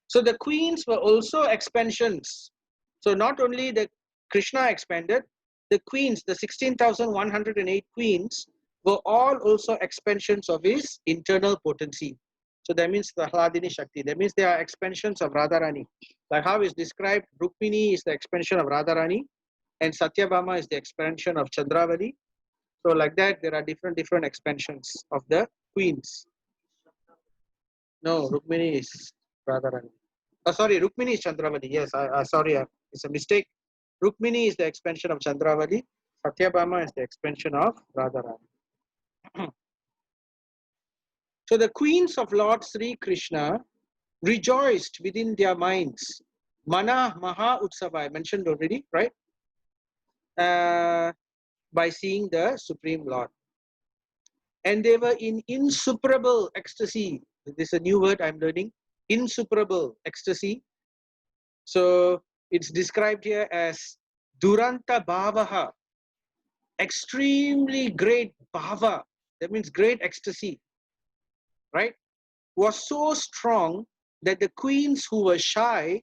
So the queens were also expansions. So not only the Krishna expanded, the queens, the 16,108 queens, were all also expansions of his internal potency. So that means the Hladini Shakti. That means they are expansions of Radharani. Like how is described, Rukmini is the expansion of Radharani, and Satyabhama is the expansion of Chandravali. So like that, there are different expansions of the queens. No, Rukmini is Radharani. Sorry, Rukmini is Chandravali. Yes, sorry, it's a mistake. Rukmini is the expansion of Chandravali. Satyabhama is the expansion of Radharani. So the queens of Lord Sri Krishna rejoiced within their minds. Mana Maha Utsava, I mentioned already, right? By seeing the Supreme Lord. And they were in insuperable ecstasy. This is a new word I'm learning. Insuperable ecstasy. So it's described here as Duranta Bhavaha. Extremely great bhava. That means great ecstasy. Right? Was so strong that the queens who were shy,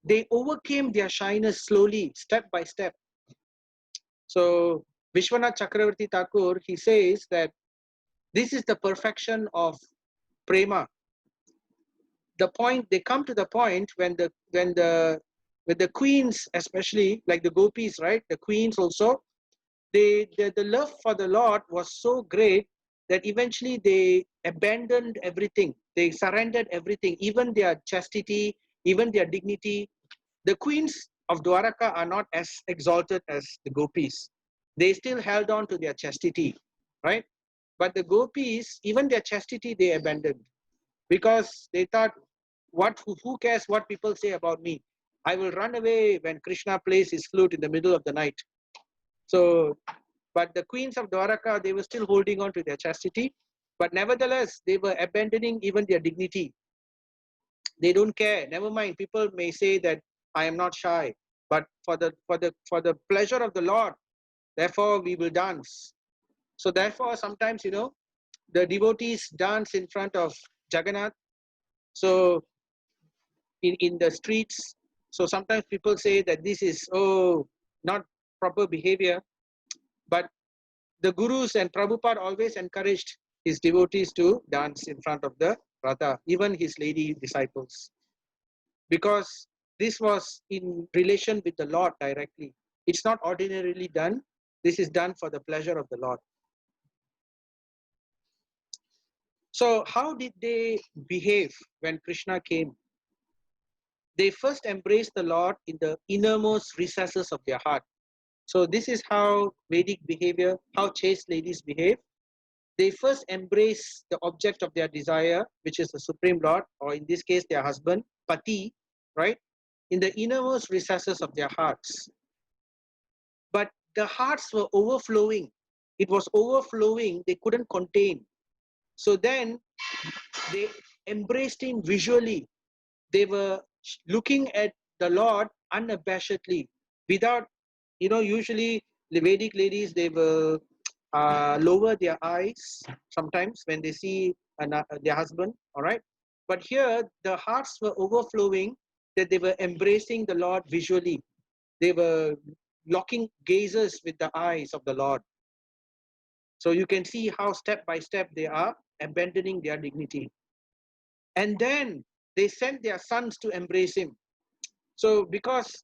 they overcame their shyness slowly, step by step. So Vishwanath Chakravarti Thakur, he says that this is the perfection of prema. The point, they come to the point when the queens, especially like the gopis, right? The queens also, the love for the Lord was so great that eventually they abandoned everything. They surrendered everything, even their chastity, even their dignity. The queens of Dwaraka are not as exalted as the gopis. They still held on to their chastity, right? But the gopis, even their chastity, they abandoned because they thought, who cares what people say about me? I will run away when Krishna plays his flute in the middle of the night. So, but the queens of Dwaraka, they were still holding on to their chastity, but nevertheless, they were abandoning even their dignity. They don't care. Never mind. People may say that I am not shy, but for the pleasure of the Lord, therefore we will dance. So therefore, sometimes the devotees dance in front of Jagannath. So in the streets. So sometimes people say that this is not proper behavior, but the gurus and Prabhupada always encouraged his devotees to dance in front of the Radha, even his lady disciples, because this was in relation with the Lord directly. It's not ordinarily done. This is done for the pleasure of the Lord. So how did they behave when Krishna came? They first embraced the Lord in the innermost recesses of their heart. So this is how Vedic behavior, how chaste ladies behave. They first embrace the object of their desire, which is the Supreme Lord, or in this case, their husband, Pati, right? In the innermost recesses of their hearts. But the hearts were overflowing. It was overflowing, they couldn't contain. So then they embraced him visually. They were looking at the Lord unabashedly, without, usually the Vedic ladies, they will lower their eyes sometimes when they see their husband, all right? But here, the hearts were overflowing, that they were embracing the Lord visually. They were locking gazes with the eyes of the Lord. So you can see how step by step they are abandoning their dignity. And then they sent their sons to embrace him. So because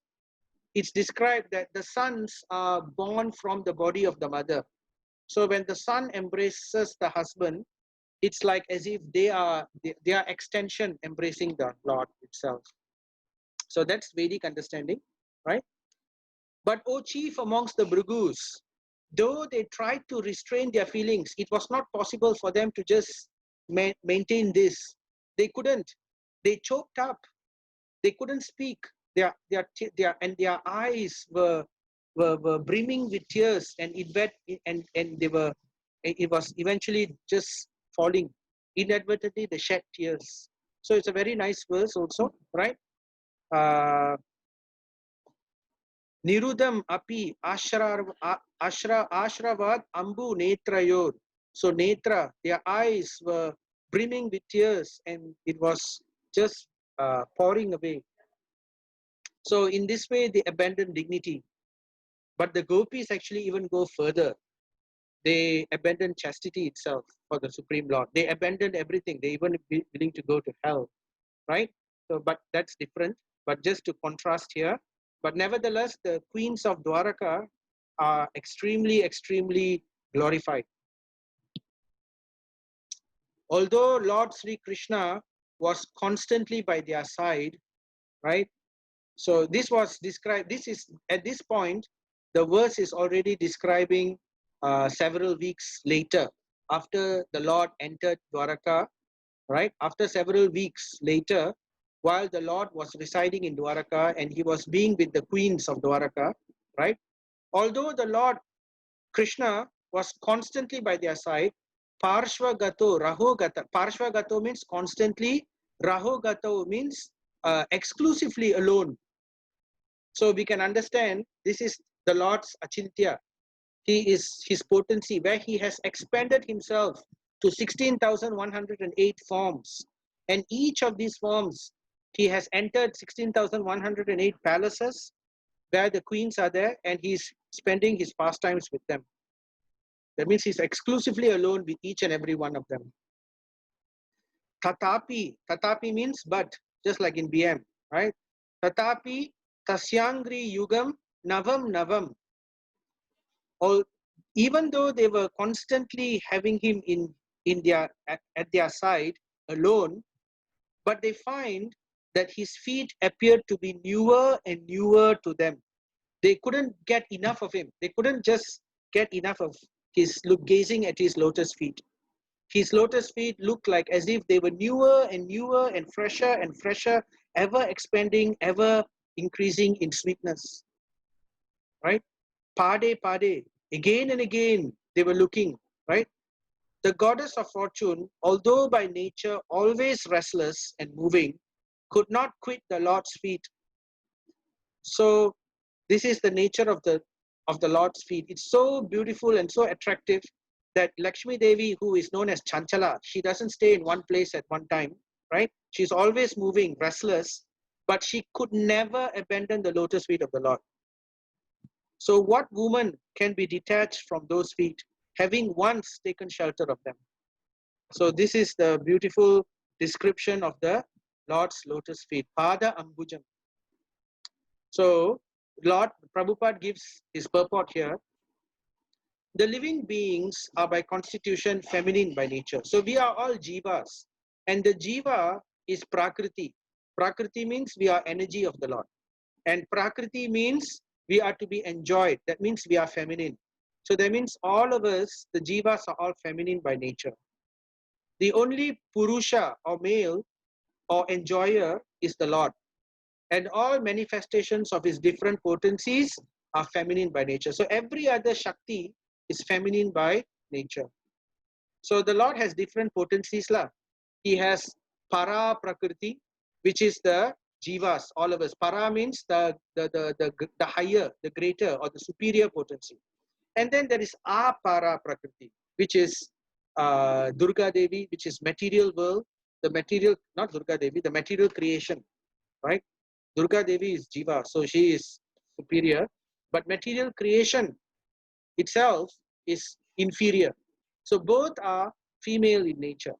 it's described that the sons are born from the body of the mother. So when the son embraces the husband, it's like as if they are their extension embracing the Lord itself. So that's Vedic understanding, right? But O chief amongst the Bhrigus, though they tried to restrain their feelings, it was not possible for them to just maintain this. They couldn't. They choked up. They couldn't speak. Their eyes were brimming with tears, and it was eventually just falling. Inadvertently, they shed tears. So it's a very nice verse also, right? Nirudam api ashravad ambu netrayor. So netra, their eyes were brimming with tears, and it was just pouring away. So in this way, they abandoned dignity. But the gopis actually even go further. They abandoned chastity itself for the Supreme Lord. They abandoned everything. They even be willing to go to hell, right? So, but that's different. But just to contrast here, but nevertheless, the queens of Dwaraka are extremely, extremely glorified. Although Lord Sri Krishna was constantly by their side, right? So this was described, this is, at this point, the verse is already describing several weeks later, after the Lord entered Dwaraka, right? After several weeks later, while the Lord was residing in Dwaraka and he was being with the queens of Dwaraka, right? Although the Lord Krishna was constantly by their side, Parshvagato, Rahogata. Parshvagato means constantly, Rahogato means exclusively alone. So we can understand this is the Lord's Achintya. He is his potency, where he has expanded himself to 16,108 forms. And each of these forms, he has entered 16,108 palaces where the queens are there, and he's spending his pastimes with them. That means he's exclusively alone with each and every one of them. Tatapi, tatapi means but, just like in BM, right? Tatapi tasyangri yugam navam navam. All, even though they were constantly having him in their at their side alone, but they find that his feet appeared to be newer and newer to them. They couldn't get enough of him. They couldn't just get enough of his look, gazing at his lotus feet. His lotus feet looked like as if they were newer and newer and fresher, ever expanding, ever increasing in sweetness. Right? Pade, pade. Again and again, they were looking, right? The goddess of fortune, although by nature always restless and moving, could not quit the Lord's feet. So this is the nature of the Lord's feet. It's so beautiful and so attractive that Lakshmi Devi, who is known as Chanchala, she doesn't stay in one place at one time, right? She's always moving, restless, but she could never abandon the lotus feet of the Lord. So what woman can be detached from those feet, having once taken shelter of them? So this is the beautiful description of the Lord's lotus feet, Pada Ambujam. So Lord Prabhupada gives his purport here. The living beings are by constitution feminine by nature. So we are all jivas, and the jiva is prakriti. Prakriti means we are energy of the Lord, and prakriti means we are to be enjoyed. That means we are feminine. So that means all of us, the jivas, are all feminine by nature. The only purusha or male or enjoyer is the Lord, and all manifestations of his different potencies are feminine by nature. So every other Shakti is feminine by nature. So the Lord has different potencies lah. He has para prakriti, which is the jivas, all of us. Para means the higher, the greater, or the superior potency. And then there is apara prakriti, which is Durga Devi, which is material world, the material, not Durga Devi, the material creation, right? Durga Devi is jiva, so she is superior, but material creation itself is inferior. So both are female in nature.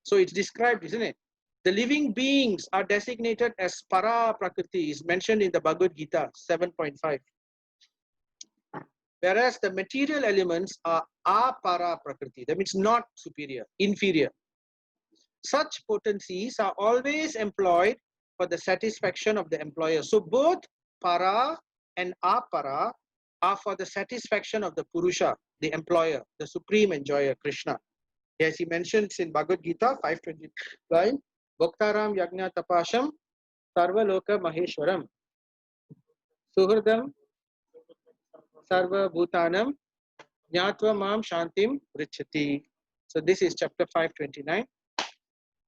So it's described, isn't it? The living beings are designated as para prakriti, is mentioned in the Bhagavad Gita 7.5. Whereas the material elements are apara prakriti, that means not superior, inferior. Such potencies are always employed for the satisfaction of the employer. So both para and apara are for the satisfaction of the Purusha, the employer, the supreme enjoyer, Krishna. As he mentions in Bhagavad Gita 5:29, Bhaktaram Yagna Tapasham Sarva Loka Maheshwaram Suhridam Sarva Bhutanam Jnatva Mam Shantim Richati. So this is chapter 5:29.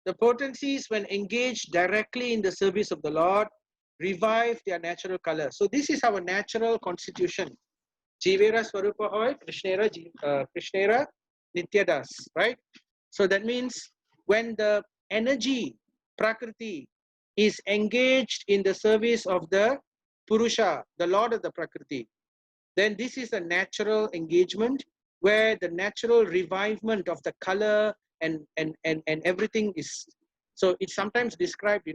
The potencies, when engaged directly in the service of the Lord, revive their natural color. So this is our natural constitution. Jivera Swarupa Hoy, Krishnera Nityadas, right? So that means when the energy, Prakriti, is engaged in the service of the Purusha, the Lord of the Prakriti, then this is a natural engagement where the natural revivement of the color and everything is. So it's sometimes described,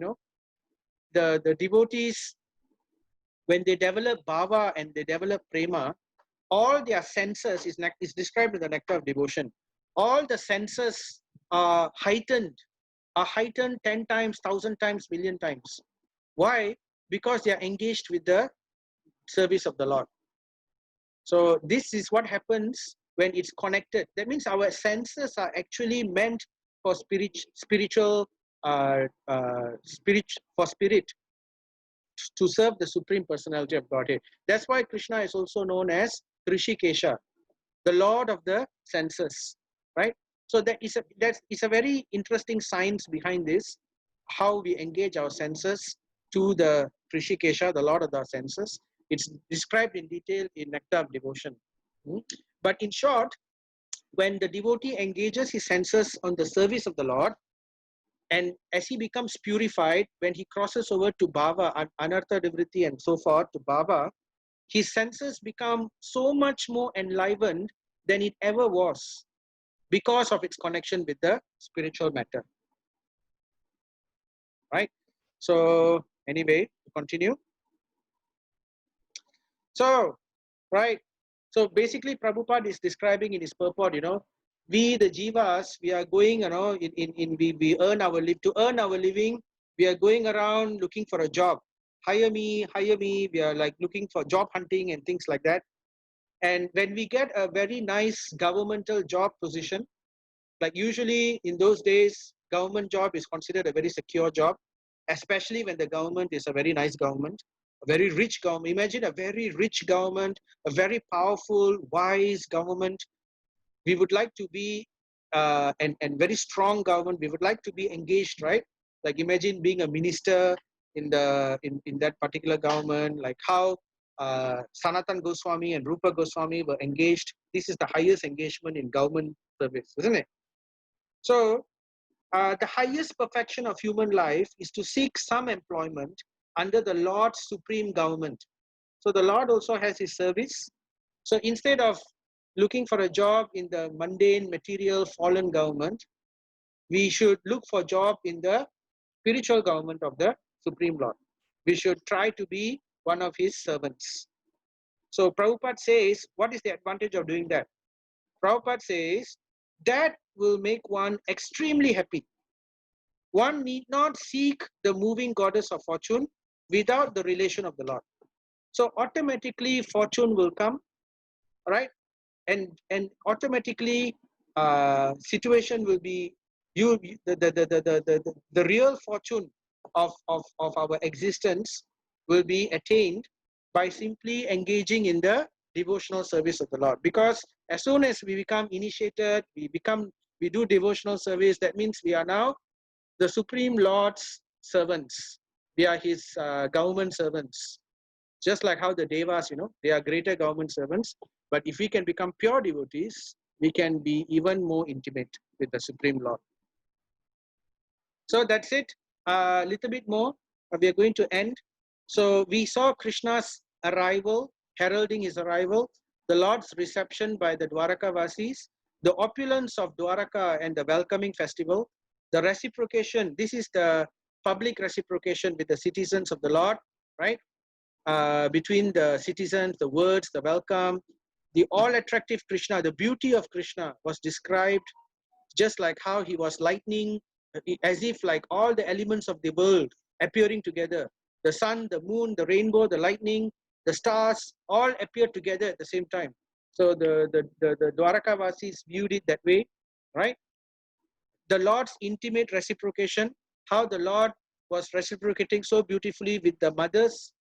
the devotees, when they develop bhava and they develop prema, all their senses is described in the nectar of devotion. All the senses are heightened 10 times, 1,000 times, million times. Why? Because they are engaged with the service of the Lord. So this is what happens when it's connected. That means our senses are actually meant for spirit to serve the Supreme Personality of Godhead. That's why Krishna is also known as Rishikesha, the Lord of the senses, right? So that is a very interesting science behind this, how we engage our senses to the Rishikesha, the Lord of the senses. It's described in detail in Nectar of Devotion. But in short, when the devotee engages his senses on the service of the Lord, and as he becomes purified, when he crosses over to bhava, anartha nivritti and so forth, to bhava, his senses become so much more enlivened than it ever was because of its connection with the spiritual matter. Right? So anyway, to continue. So, right. So basically Prabhupada is describing in his purport, we the jivas, we are going, we earn our to earn our living, we are going around looking for a job. Hire me, we are like looking for job hunting and things like that. And when we get a very nice governmental job position, like usually in those days, government job is considered a very secure job, especially when the government is a very nice government, a very rich government. Imagine a very rich government, a very powerful, wise government. We would like to be, and very strong government. We would like to be engaged, right? Like imagine being a minister in that particular government, like how Sanatan Goswami and Rupa Goswami were engaged. This is the highest engagement in government service, isn't it? So the highest perfection of human life is to seek some employment under the Lord's supreme government. So the Lord also has his service. So instead of looking for a job in the mundane, material, fallen government, we should look for a job in the spiritual government of the Supreme Lord. We should try to be one of his servants. So Prabhupada says, what is the advantage of doing that? Prabhupada says, that will make one extremely happy. One need not seek the moving goddess of fortune without the relation of the Lord. So automatically fortune will come, right? And automatically situation will be the real fortune of our existence will be attained by simply engaging in the devotional service of the Lord. Because as soon as we become initiated, we do devotional service, that means we are now the Supreme Lord's servants. We are his government servants. Just like how the Devas, they are greater government servants. But if we can become pure devotees, we can be even more intimate with the Supreme Lord. So that's it. A little bit more. We are going to end. So we saw Krishna's arrival, heralding his arrival, the Lord's reception by the Dwaraka Vasis, the opulence of Dwaraka and the welcoming festival, the reciprocation. This is the public reciprocation with the citizens of the Lord, right? Between the citizens, the words, the welcome, the all-attractive Krishna, the beauty of Krishna was described just like how he was lightning, as if like all the elements of the world appearing together. The sun, the moon, the rainbow, the lightning, the stars, all appear together at the same time. So the Dwarakavasis viewed it that way, right? The Lord's intimate reciprocation, how the Lord was reciprocating so beautifully with the mothers,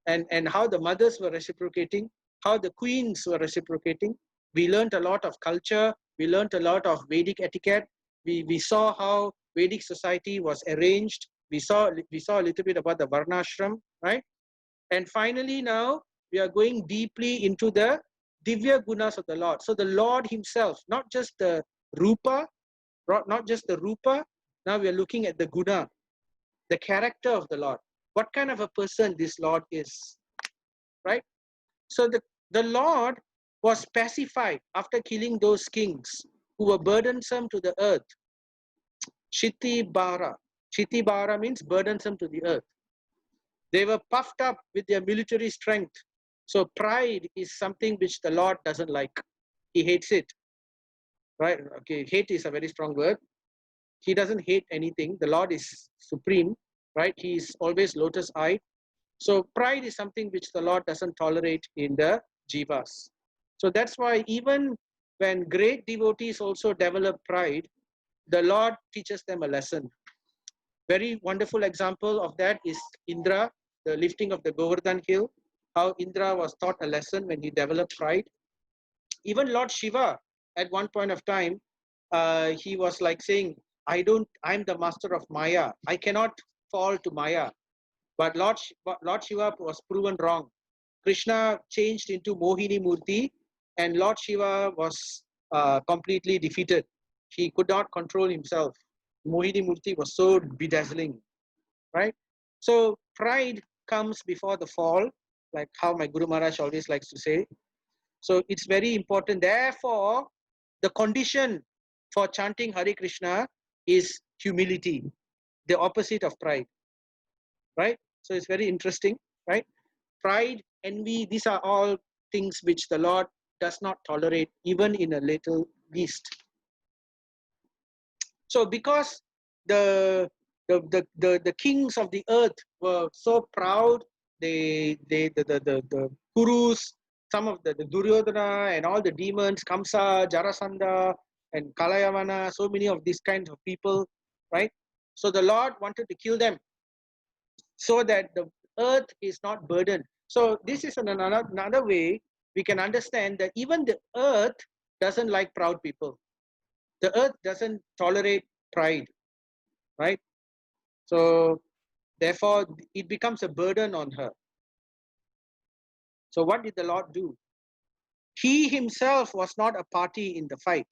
and how the mothers were reciprocating, how the queens were reciprocating. We learned a lot of culture, we learned a lot of Vedic etiquette, we saw how Vedic society was arranged, we saw a little bit about the Varnashram, right? And finally now we are going deeply into the Divya Gunas of the Lord. So the Lord himself, not just the Rupa, now we are looking at the Guna, the character of the Lord. What kind of a person this Lord is, right? So the Lord was pacified after killing those kings who were burdensome to the earth. Shitibara. Shitibara means burdensome to the earth. They were puffed up with their military strength. So pride is something which the Lord doesn't like. He hates it, right? Okay, hate is a very strong word. He doesn't hate anything. The Lord is supreme, right? He is always lotus-eyed. So pride is something which the Lord doesn't tolerate in the jivas. So that's why even when great devotees also develop pride, the Lord teaches them a lesson. Very wonderful example of that is Indra, the lifting of the Govardhan hill, how Indra was taught a lesson when he developed pride. Even Lord Shiva, at one point of time, he was like saying, I'm the master of Maya. I cannot fall to Maya. But Lord Shiva was proven wrong. Krishna changed into Mohini Murti, and Lord Shiva was completely defeated. He could not control himself. Mohini Murti was so bedazzling, right? So pride comes before the fall, like how my Guru Maharaj always likes to say. So it's very important. Therefore, the condition for chanting Hare Krishna is humility, the opposite of pride, right? So it's very interesting, right? Pride, envy, these are all things which the Lord does not tolerate, even in a little least. So because the kings of the earth were so proud, the Kurus, some of the Duryodhana and all the demons, Kamsa, Jarasandha, and Kalayavana, so many of these kinds of people, right? So the Lord wanted to kill them so that the earth is not burdened. So this is another way we can understand that even the earth doesn't like proud people. The earth doesn't tolerate pride, right? So therefore, it becomes a burden on her. So what did the Lord do? He himself was not a party in the fight.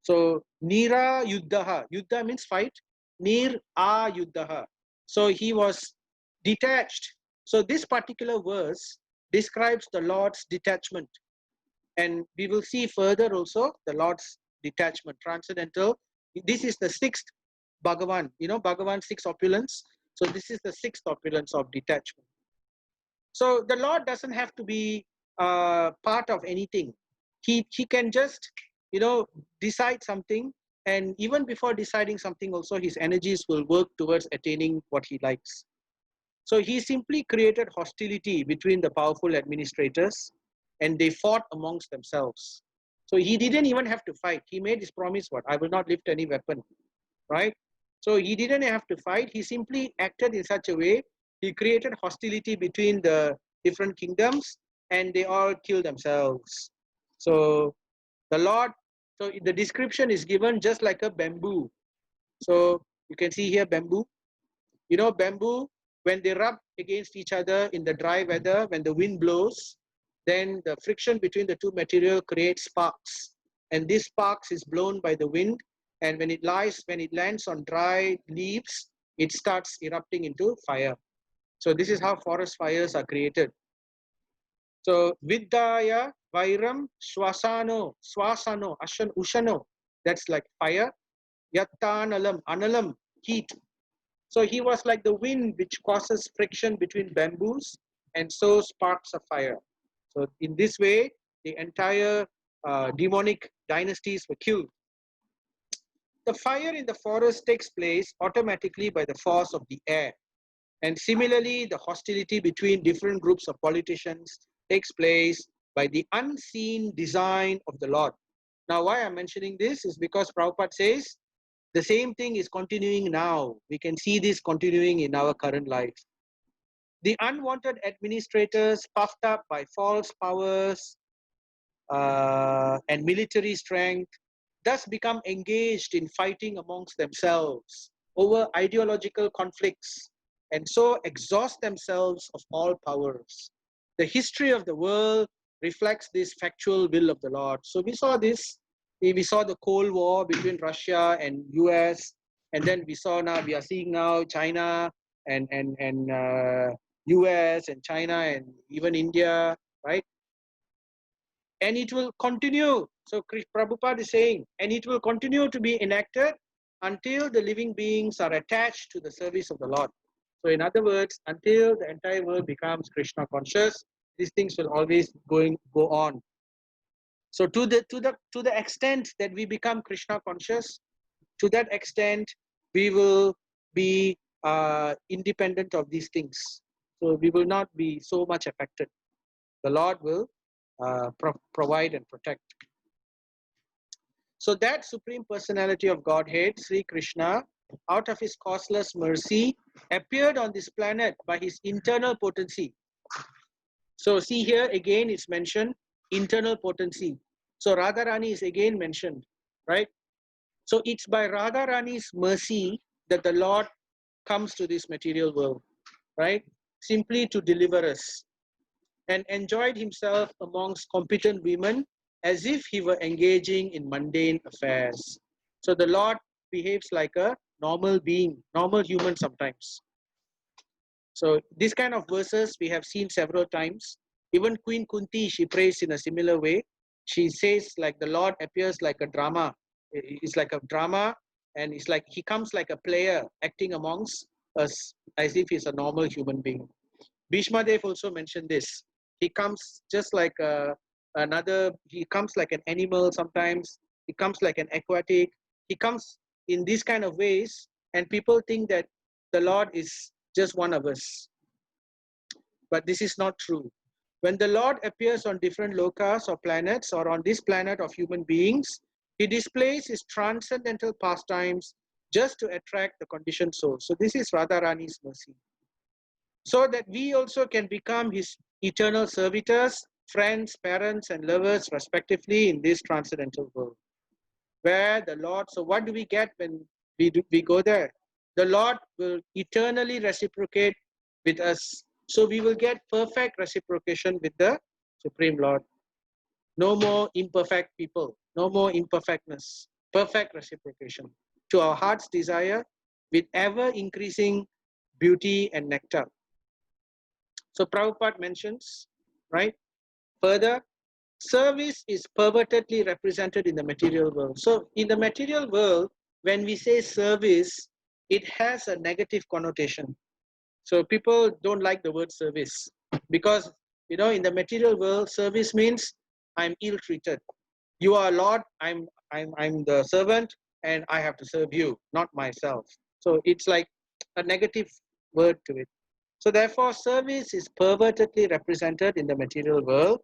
So Nira Yuddhaha. Yuddha means fight. Nir A Yuddhaha. So he was detached. So this particular verse describes the Lord's detachment. And we will see further also the Lord's detachment, transcendental. This is the sixth Bhagavan. You know, Bhagavan, six opulence. So this is the sixth opulence of detachment. So the Lord doesn't have to be part of anything. He can just, you know, decide something. And even before deciding something also, his energies will work towards attaining what he likes. So he simply created hostility between the powerful administrators, and they fought amongst themselves. So he didn't even have to fight. He made his promise, what? I will not lift any weapon, right? So he didn't have to fight. He simply acted in such a way. He created hostility between the different kingdoms, and they all killed themselves. So the Lord, so the description is given just like a bamboo. So you can see here bamboo. You know, bamboo, when they rub against each other in the dry weather, when the wind blows, then the friction between the two material creates sparks. And this sparks is blown by the wind. And when it lands on dry leaves, it starts erupting into fire. So this is how forest fires are created. So Vidyaya Vairam, Swasano, Ushano, that's like fire. Yattanalam, Analam, heat. So he was like the wind which causes friction between bamboos and so sparks of fire. So in this way, the entire demonic dynasties were killed. The fire in the forest takes place automatically by the force of the air. And similarly, the hostility between different groups of politicians takes place by the unseen design of the Lord. Now, why I'm mentioning this is because Prabhupada says the same thing is continuing now. We can see this continuing in our current life. The unwanted administrators, puffed up by false powers and military strength, thus become engaged in fighting amongst themselves over ideological conflicts and so exhaust themselves of all powers. The history of the world reflects this factual will of the Lord. So we saw this. We saw the Cold War between Russia and US, and then we are seeing now China and US and China and even India, right? And it will continue. So Prabhupada is saying, and it will continue to be enacted until the living beings are attached to the service of the Lord. So in other words, until the entire world becomes Krishna conscious, these things will always go on. So to the extent that we become Krishna conscious, to that extent we will be independent of these things. So we will not be so much affected. The Lord will provide and protect. So that Supreme Personality of Godhead, Sri Krishna, out of his causeless mercy, appeared on this planet by his internal potency. So see here again it's mentioned internal potency. So Radharani is again mentioned, right? So it's by Radharani's mercy that the Lord comes to this material world, right? Simply to deliver us, and enjoyed himself amongst competent women as if he were engaging in mundane affairs. So the Lord behaves like a normal being, normal human sometimes. So these kind of verses we have seen several times. Even Queen Kunti, she prays in a similar way. She says like the Lord appears like a drama. It's like a drama, and it's like he comes like a player acting amongst us as if he's a normal human being. Bhishma Dev also mentioned this. He comes just like he comes like an animal sometimes. He comes like an aquatic. He comes in these kind of ways, and people think that the Lord is just one of us. But this is not true. When the Lord appears on different lokas or planets or on this planet of human beings, he displays his transcendental pastimes just to attract the conditioned soul. So this is Radharani's mercy. So that we also can become his eternal servitors, friends, parents, and lovers, respectively, in this transcendental world. Where the Lord, so what do we get when we go there? The Lord will eternally reciprocate with us. So we will get perfect reciprocation with the Supreme Lord. No more imperfect people, no more imperfectness, perfect reciprocation to our heart's desire with ever increasing beauty and nectar. So Prabhupada mentions, right? Further, service is pervertedly represented in the material world. So in the material world, when we say service, it has a negative connotation. So people don't like the word service because, in the material world, service means I'm ill-treated. You are Lord, I'm the servant, and I have to serve you, not myself. So it's like a negative word to it. So therefore, service is pervertedly represented in the material world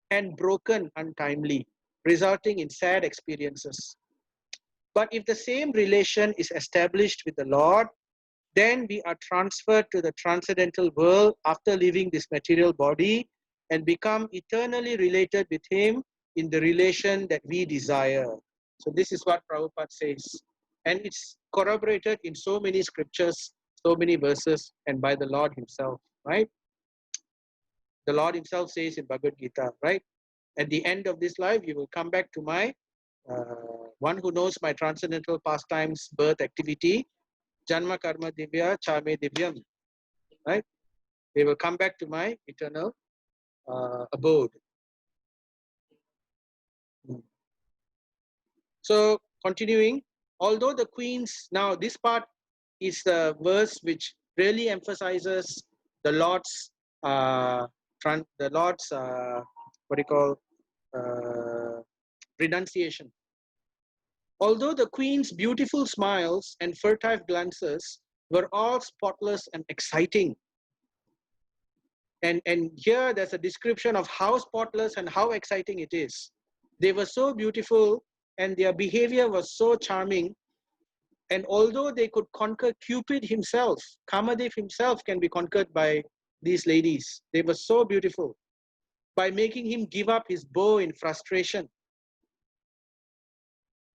and broken untimely, resulting in sad experiences. But if the same relation is established with the Lord, then we are transferred to the transcendental world after leaving this material body and become eternally related with him in the relation that we desire. So this is what Prabhupada says. And it's corroborated in so many scriptures, so many verses, and by the Lord himself, right? The Lord himself says in Bhagavad Gita, right? At the end of this life, you will come back to my, one who knows my transcendental pastimes, birth, activity, Janma Karma Divya, Chame Divyam, right? They will come back to my eternal abode. So continuing, although the queens, now this part is the verse which really emphasizes the Lord's what do you call renunciation. Although the queen's beautiful smiles and furtive glances were all spotless and exciting, and here there's a description of how spotless and how exciting it is. They were so beautiful and their behavior was so charming. And although they could conquer Cupid himself, Kamadev himself can be conquered by these ladies. They were so beautiful by making him give up his bow in frustration.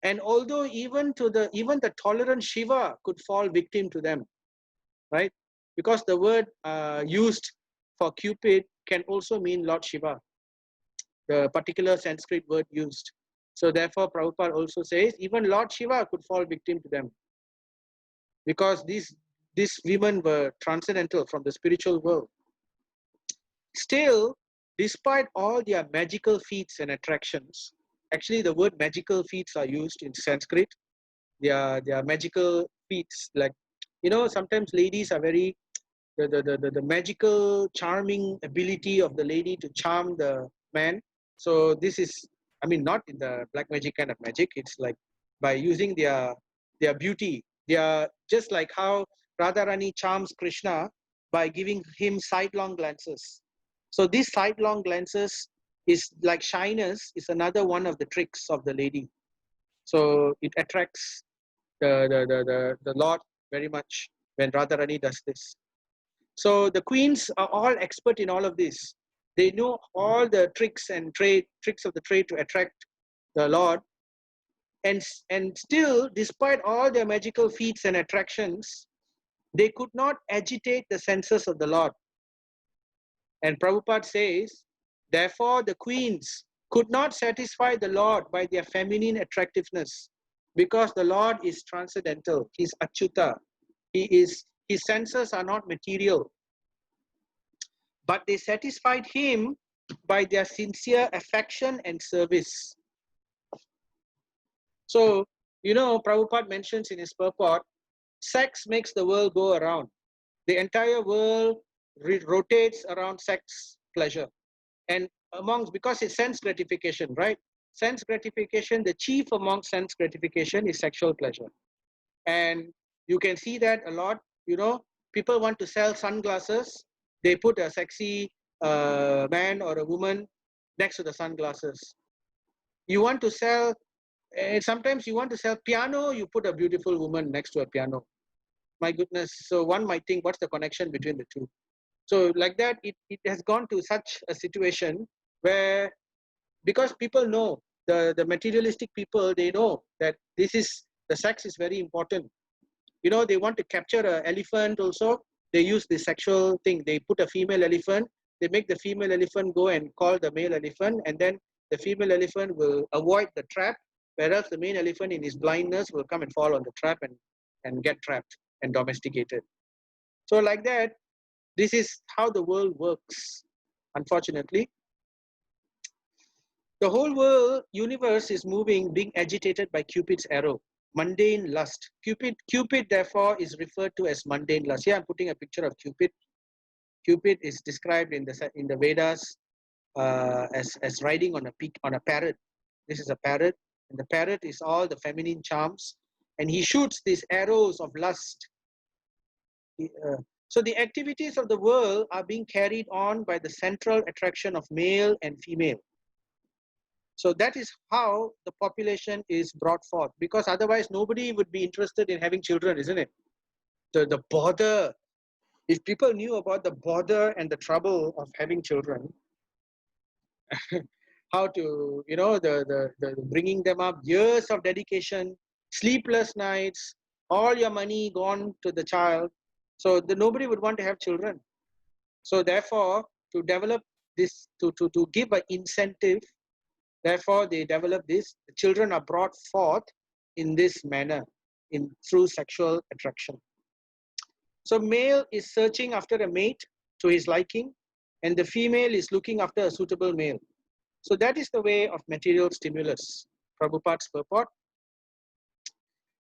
And although even the tolerant Shiva could fall victim to them, right? Because the word used for Cupid can also mean Lord Shiva, the particular Sanskrit word used. So therefore, Prabhupada also says even Lord Shiva could fall victim to them, because these women were transcendental from the spiritual world. Still, despite all their magical feats and attractions, actually the word magical feats are used in Sanskrit. They are magical feats, like, sometimes ladies are very, the magical charming ability of the lady to charm the man. So this is, I mean, not in the black magic kind of magic. It's like by using their beauty. They are just like how Radharani charms Krishna by giving him sidelong glances. So these sidelong glances is like shyness, is another one of the tricks of the lady. So it attracts the Lord very much when Radharani does this. So the queens are all expert in all of this. They know all the tricks of the trade to attract the Lord. And still, despite all their magical feats and attractions, they could not agitate the senses of the Lord. And Prabhupada says, therefore the queens could not satisfy the Lord by their feminine attractiveness, because the Lord is transcendental. He's Achyuta. His senses are not material. But they satisfied him by their sincere affection and service. So, Prabhupada mentions in his purport, sex makes the world go around. The entire world rotates around sex pleasure. And because it's sense gratification, right? Sense gratification, the chief among sense gratification is sexual pleasure. And you can see that a lot, people want to sell sunglasses. They put a sexy man or a woman next to the sunglasses. You want to sell, sometimes you want to sell piano, you put a beautiful woman next to a piano. My goodness. So one might think, what's the connection between the two? So like that, it has gone to such a situation where, because people know, the materialistic people, they know that the sex is very important. They want to capture an elephant also. They use the sexual thing. They put a female elephant. They make the female elephant go and call the male elephant, and then the female elephant will avoid the trap, whereas the male elephant in his blindness will come and fall on the trap and get trapped and domesticated. So like that, this is how the world works, unfortunately. The whole universe is moving, being agitated by Cupid's arrow. Mundane lust. Cupid therefore is referred to as mundane lust. Here I'm putting a picture of Cupid. Cupid is described in the Vedas as riding on a parrot. This is a parrot, and the parrot is all the feminine charms, and he shoots these arrows of lust. So the activities of the world are being carried on by the central attraction of male and female. So that is how the population is brought forth, because otherwise nobody would be interested in having children, isn't it? The bother, if people knew about the bother and the trouble of having children, how to, the bringing them up, years of dedication, sleepless nights, all your money gone to the child. So nobody would want to have children. So therefore, to develop this, to give an incentive, therefore, they develop this. The children are brought forth in this manner, through sexual attraction. So male is searching after a mate to his liking, and the female is looking after a suitable male. So that is the way of material stimulus, Prabhupada's purport.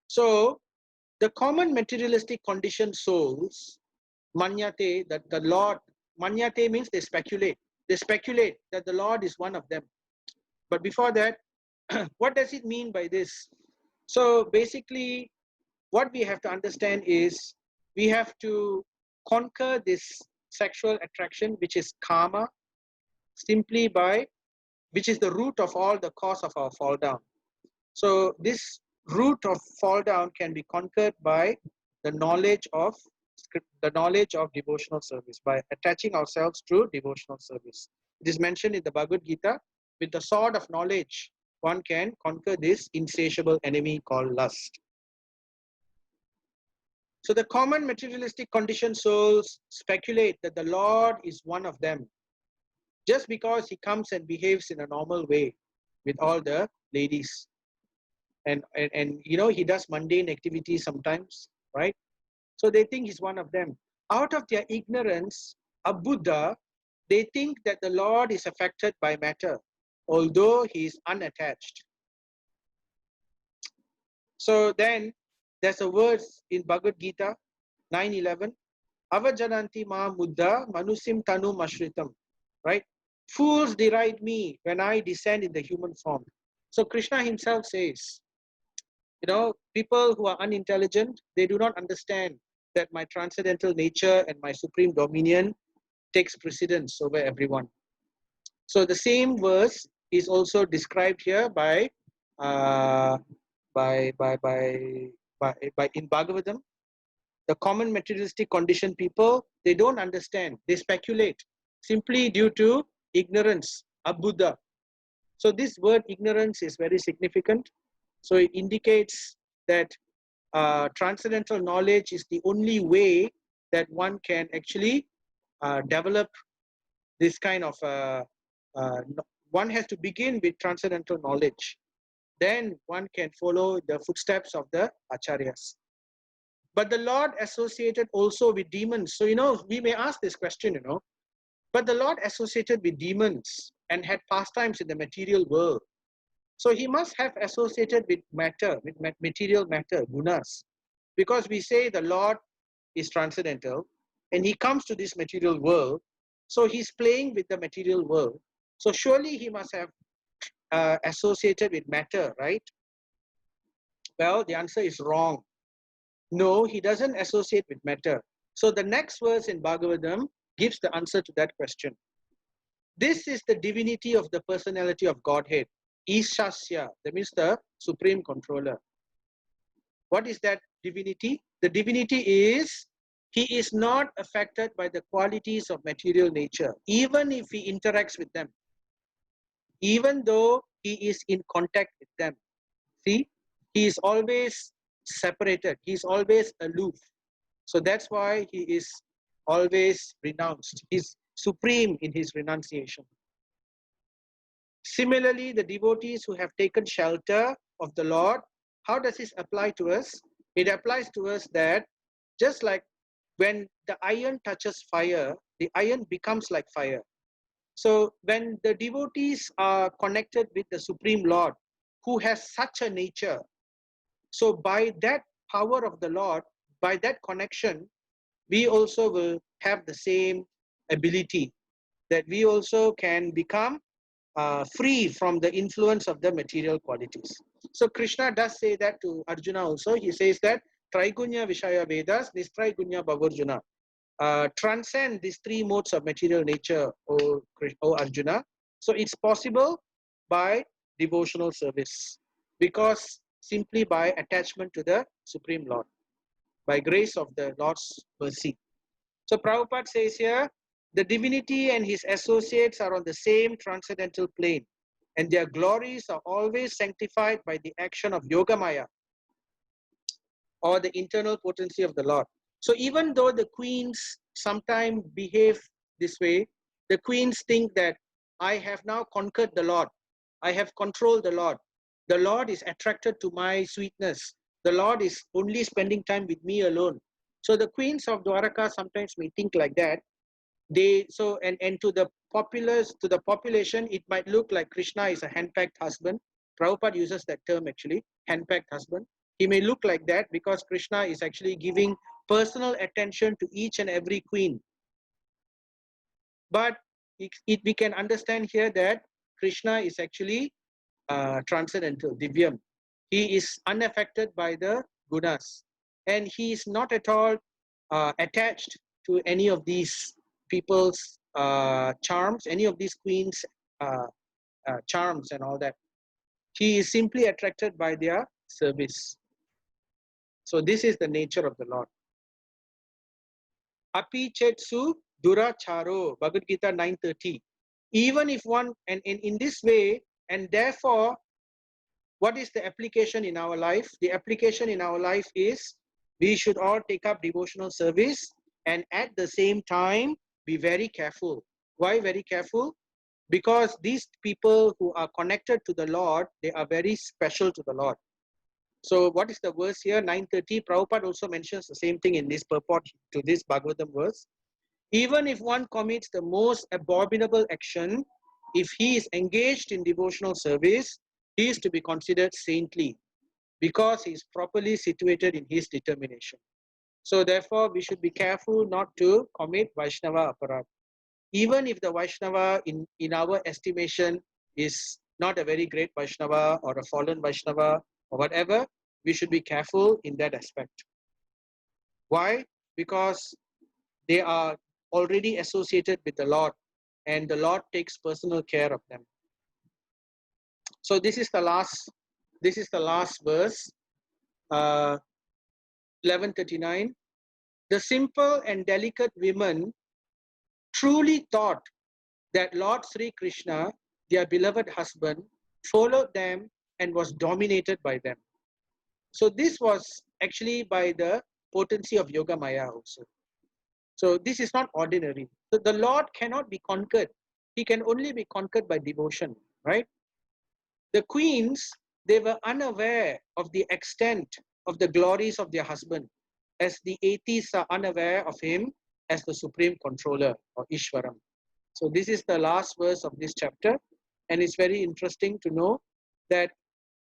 So the common materialistic conditioned souls, manyate, that the Lord, manyate means they speculate. They speculate that the Lord is one of them. But before that, what does it mean by this? So basically, what we have to understand is we have to conquer this sexual attraction, which is karma, simply by, which is the root of all the cause of our fall down. So this root of fall down can be conquered by the knowledge of devotional service, by attaching ourselves to devotional service. It is mentioned in the Bhagavad Gita, with the sword of knowledge, one can conquer this insatiable enemy called lust. So the common materialistic conditioned souls speculate that the Lord is one of them, just because he comes and behaves in a normal way with all the ladies. And you know, he does mundane activities sometimes, right? So they think he's one of them. Out of their ignorance, a Buddha, they think that the Lord is affected by matter, although he is unattached. So then there's a verse in Bhagavad Gita 9:11, Avajananti ma muddha manusim tanu mashritam, right? Fools deride me when I descend in the human form. So Krishna himself says, you know, people who are unintelligent, they do not understand that my transcendental nature and my supreme dominion takes precedence over everyone. So the same verse is also described here by in Bhagavatam. The common materialistic conditioned people, they don't understand, they speculate simply due to ignorance, abuddha. So this word ignorance is very significant. So it indicates that transcendental knowledge is the only way that one can actually develop this kind of, one has to begin with transcendental knowledge. Then one can follow the footsteps of the acharyas. But the Lord associated also with demons. So, you know, we may ask this question, you know, but the Lord associated with demons and had pastimes in the material world. So he must have associated with matter, with material matter, gunas. Because we say the Lord is transcendental and he comes to this material world. So he's playing with the material world. So surely he must have associated with matter, right? Well, the answer is wrong. No, he doesn't associate with matter. So the next verse in Bhagavatam gives the answer to that question. This is the divinity of the personality of Godhead. Ishasya, that means the supreme controller. What is that divinity? The divinity is, he is not affected by the qualities of material nature, even if he interacts with them, even though he is in contact with them. See, he is always separated, he is always aloof. So that's why he is always renounced. He's supreme in his renunciation. Similarly, the devotees who have taken shelter of the Lord, how does this apply to us? It applies to us that just like when the iron touches fire, the iron becomes like fire. So when the devotees are connected with the Supreme Lord, who has such a nature, so by that power of the Lord, by that connection, we also will have the same ability, that we also can become free from the influence of the material qualities. So Krishna does say that to Arjuna also. He says that Traigunya Vishaya Vedas, Nistraigunya Bhavarjuna. Transcend these three modes of material nature, O Arjuna. So it's possible by devotional service, because simply by attachment to the Supreme Lord, by grace of the Lord's mercy. So Prabhupada says here, the divinity and his associates are on the same transcendental plane, and their glories are always sanctified by the action of Yogamaya, or the internal potency of the Lord. So even though the queens sometimes behave this way, the queens think that I have now conquered the Lord, I have controlled the Lord is attracted to my sweetness, the Lord is only spending time with me alone. So the queens of Dwaraka sometimes may think like that. They so and to the populace, to the population, it might look like Krishna is a hand-packed husband. Prabhupada uses that term actually, hand-packed husband. He may look like that because Krishna is actually giving personal attention to each and every queen. But we can understand here that Krishna is actually transcendental, divyam. He is unaffected by the gunas, and he is not at all attached to any of these people's charms, any of these queens' charms and all that. He is simply attracted by their service. So this is the nature of the Lord. Api chetsu duracharo, Bhagavad Gita 9:30. Even if one, and in this way, and therefore, what is the application in our life? The application in our life is we should all take up devotional service and at the same time be very careful. Why very careful? Because these people who are connected to the Lord, they are very special to the Lord. So what is the verse here? 9:30. Prabhupada also mentions the same thing in this purport to this Bhagavatam verse. Even if one commits the most abominable action, if he is engaged in devotional service, he is to be considered saintly because he is properly situated in his determination. So therefore, we should be careful not to commit Vaishnava aparadha. Even if the Vaishnava in our estimation is not a very great Vaishnava or a fallen Vaishnava or whatever, we should be careful in that aspect. Why? Because they are already associated with the Lord and the Lord takes personal care of them. So this is the last verse, 11:39. The simple and delicate women truly thought that Lord Sri Krishna, their beloved husband, followed them and was dominated by them. So this was actually by the potency of Yoga Maya also. So this is not ordinary. So the Lord cannot be conquered. He can only be conquered by devotion, right? The queens, they were unaware of the extent of the glories of their husband, as the atheists are unaware of him as the supreme controller or Ishwaram. So this is the last verse of this chapter, and it's very interesting to know that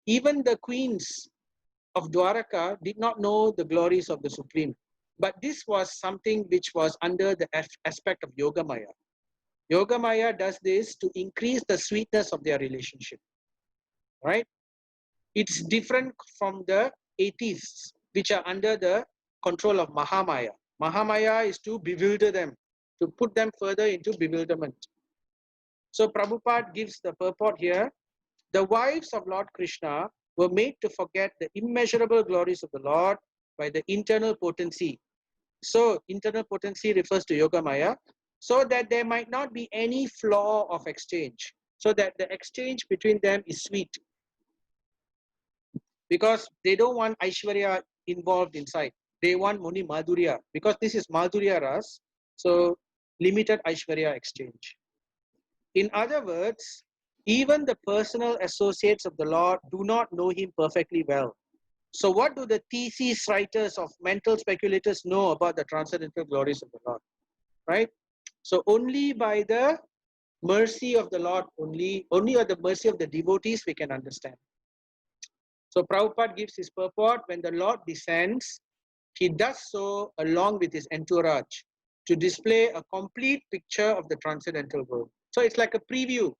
even the queens of Dwaraka did not know the glories of the Supreme. But this was something which was under the aspect of Yoga Maya. Yoga Maya does this to increase the sweetness of their relationship, right? It's different from the atheists, which are under the control of Mahamaya. Mahamaya is to bewilder them, to put them further into bewilderment. So Prabhupada gives the purport here. The wives of Lord Krishna were made to forget the immeasurable glories of the Lord by the internal potency. So internal potency refers to Yoga Maya, so that there might not be any flaw of exchange, so that the exchange between them is sweet. Because they don't want Aishwarya involved inside. They want Muni Madhurya, because this is Madhurya Ras, so limited Aishwarya exchange. In other words, even the personal associates of the Lord do not know him perfectly well. So what do the thesis writers of mental speculators know about the transcendental glories of the Lord? Right? So only by the mercy of the Lord, only by the mercy of the devotees we can understand. So Prabhupada gives his purport: when the Lord descends, he does so along with his entourage to display a complete picture of the transcendental world. So it's like a preview.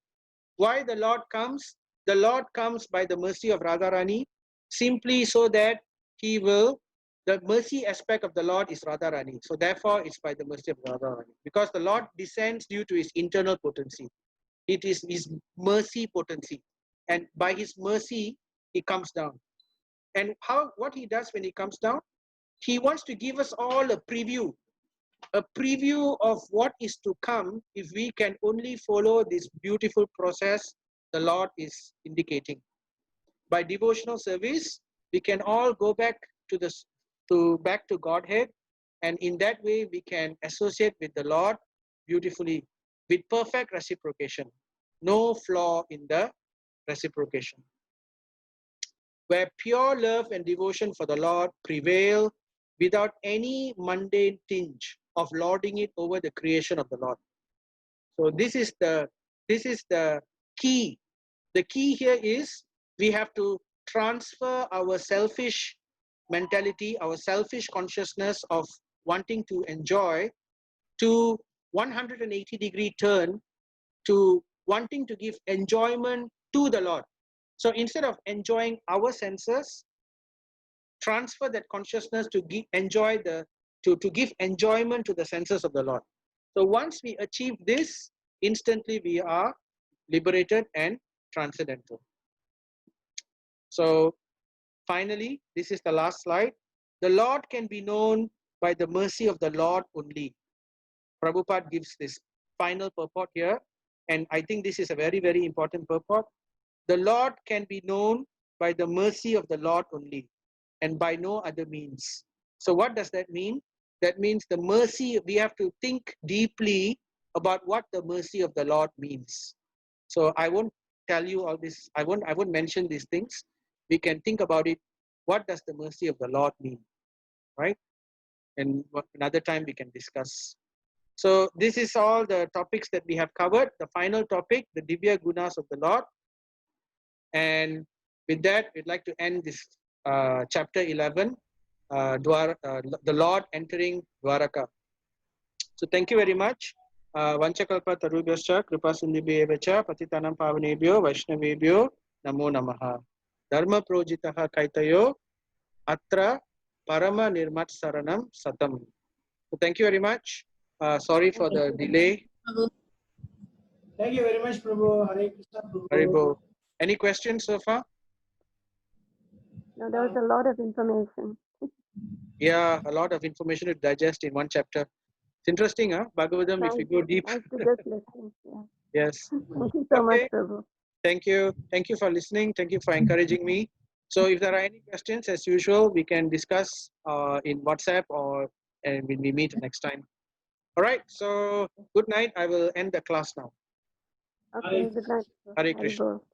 Why the Lord comes? The Lord comes by the mercy of Radharani, simply so that he will, the mercy aspect of the Lord is Radharani. So therefore it's by the mercy of Radharani. Because the Lord descends due to his internal potency. It is his mercy potency. And by his mercy, he comes down. And what he does when he comes down? He wants to give us all a preview of what is to come if we can only follow this beautiful process the Lord is indicating. By devotional service, we can all go back to Godhead, and in that way we can associate with the Lord beautifully, with perfect reciprocation, no flaw in the reciprocation. Where pure love and devotion for the Lord prevail without any mundane tinge of lording it over the creation of the Lord. So this is the key. The key here is we have to transfer our selfish mentality, our selfish consciousness of wanting to enjoy, to 180-degree turn to wanting to give enjoyment to the Lord. So instead of enjoying our senses, transfer that consciousness to give enjoyment to the senses of the Lord. So once we achieve this, instantly we are liberated and transcendental. So finally, this is the last slide. The Lord can be known by the mercy of the Lord only. Prabhupada gives this final purport here, and I think this is a very, very important purport. The Lord can be known by the mercy of the Lord only, and by no other means. So what does that mean? That means the mercy, we have to think deeply about what the mercy of the Lord means. So I won't tell you all this, I won't mention these things. We can think about it. What does the mercy of the Lord mean? Right? And another time we can discuss. So this is all the topics that we have covered. The final topic, the Divya Gunas of the Lord. And with that, we'd like to end this chapter 11, the Lord entering Dwaraka. So thank you very much. Vanchakalpa tarubhyascha kripa sindhibhyevacha patitanam pavanebhyo vaishnavebhyo namo namaha. Dharma projitaha kaitayo atra parama nirmat saranam satam. So thank you very much. Sorry for the delay. Thank you very much, Prabhu. Hare Krishna, Prabhu. Haribo. Any questions so far? No, there was a lot of information. Yeah, a lot of information to digest in one chapter. It's interesting, huh? Bhagavatam, if you go deep. Nice to just listen. Yeah. Yes. Thank you so much, Okay. Prabhu. Thank you. Thank you for listening. Thank you for encouraging me. So if there are any questions, as usual, we can discuss in WhatsApp or and when we meet next time. All right. So good night. I will end the class now. Okay, good night. Hare Hari Krishna. Bol.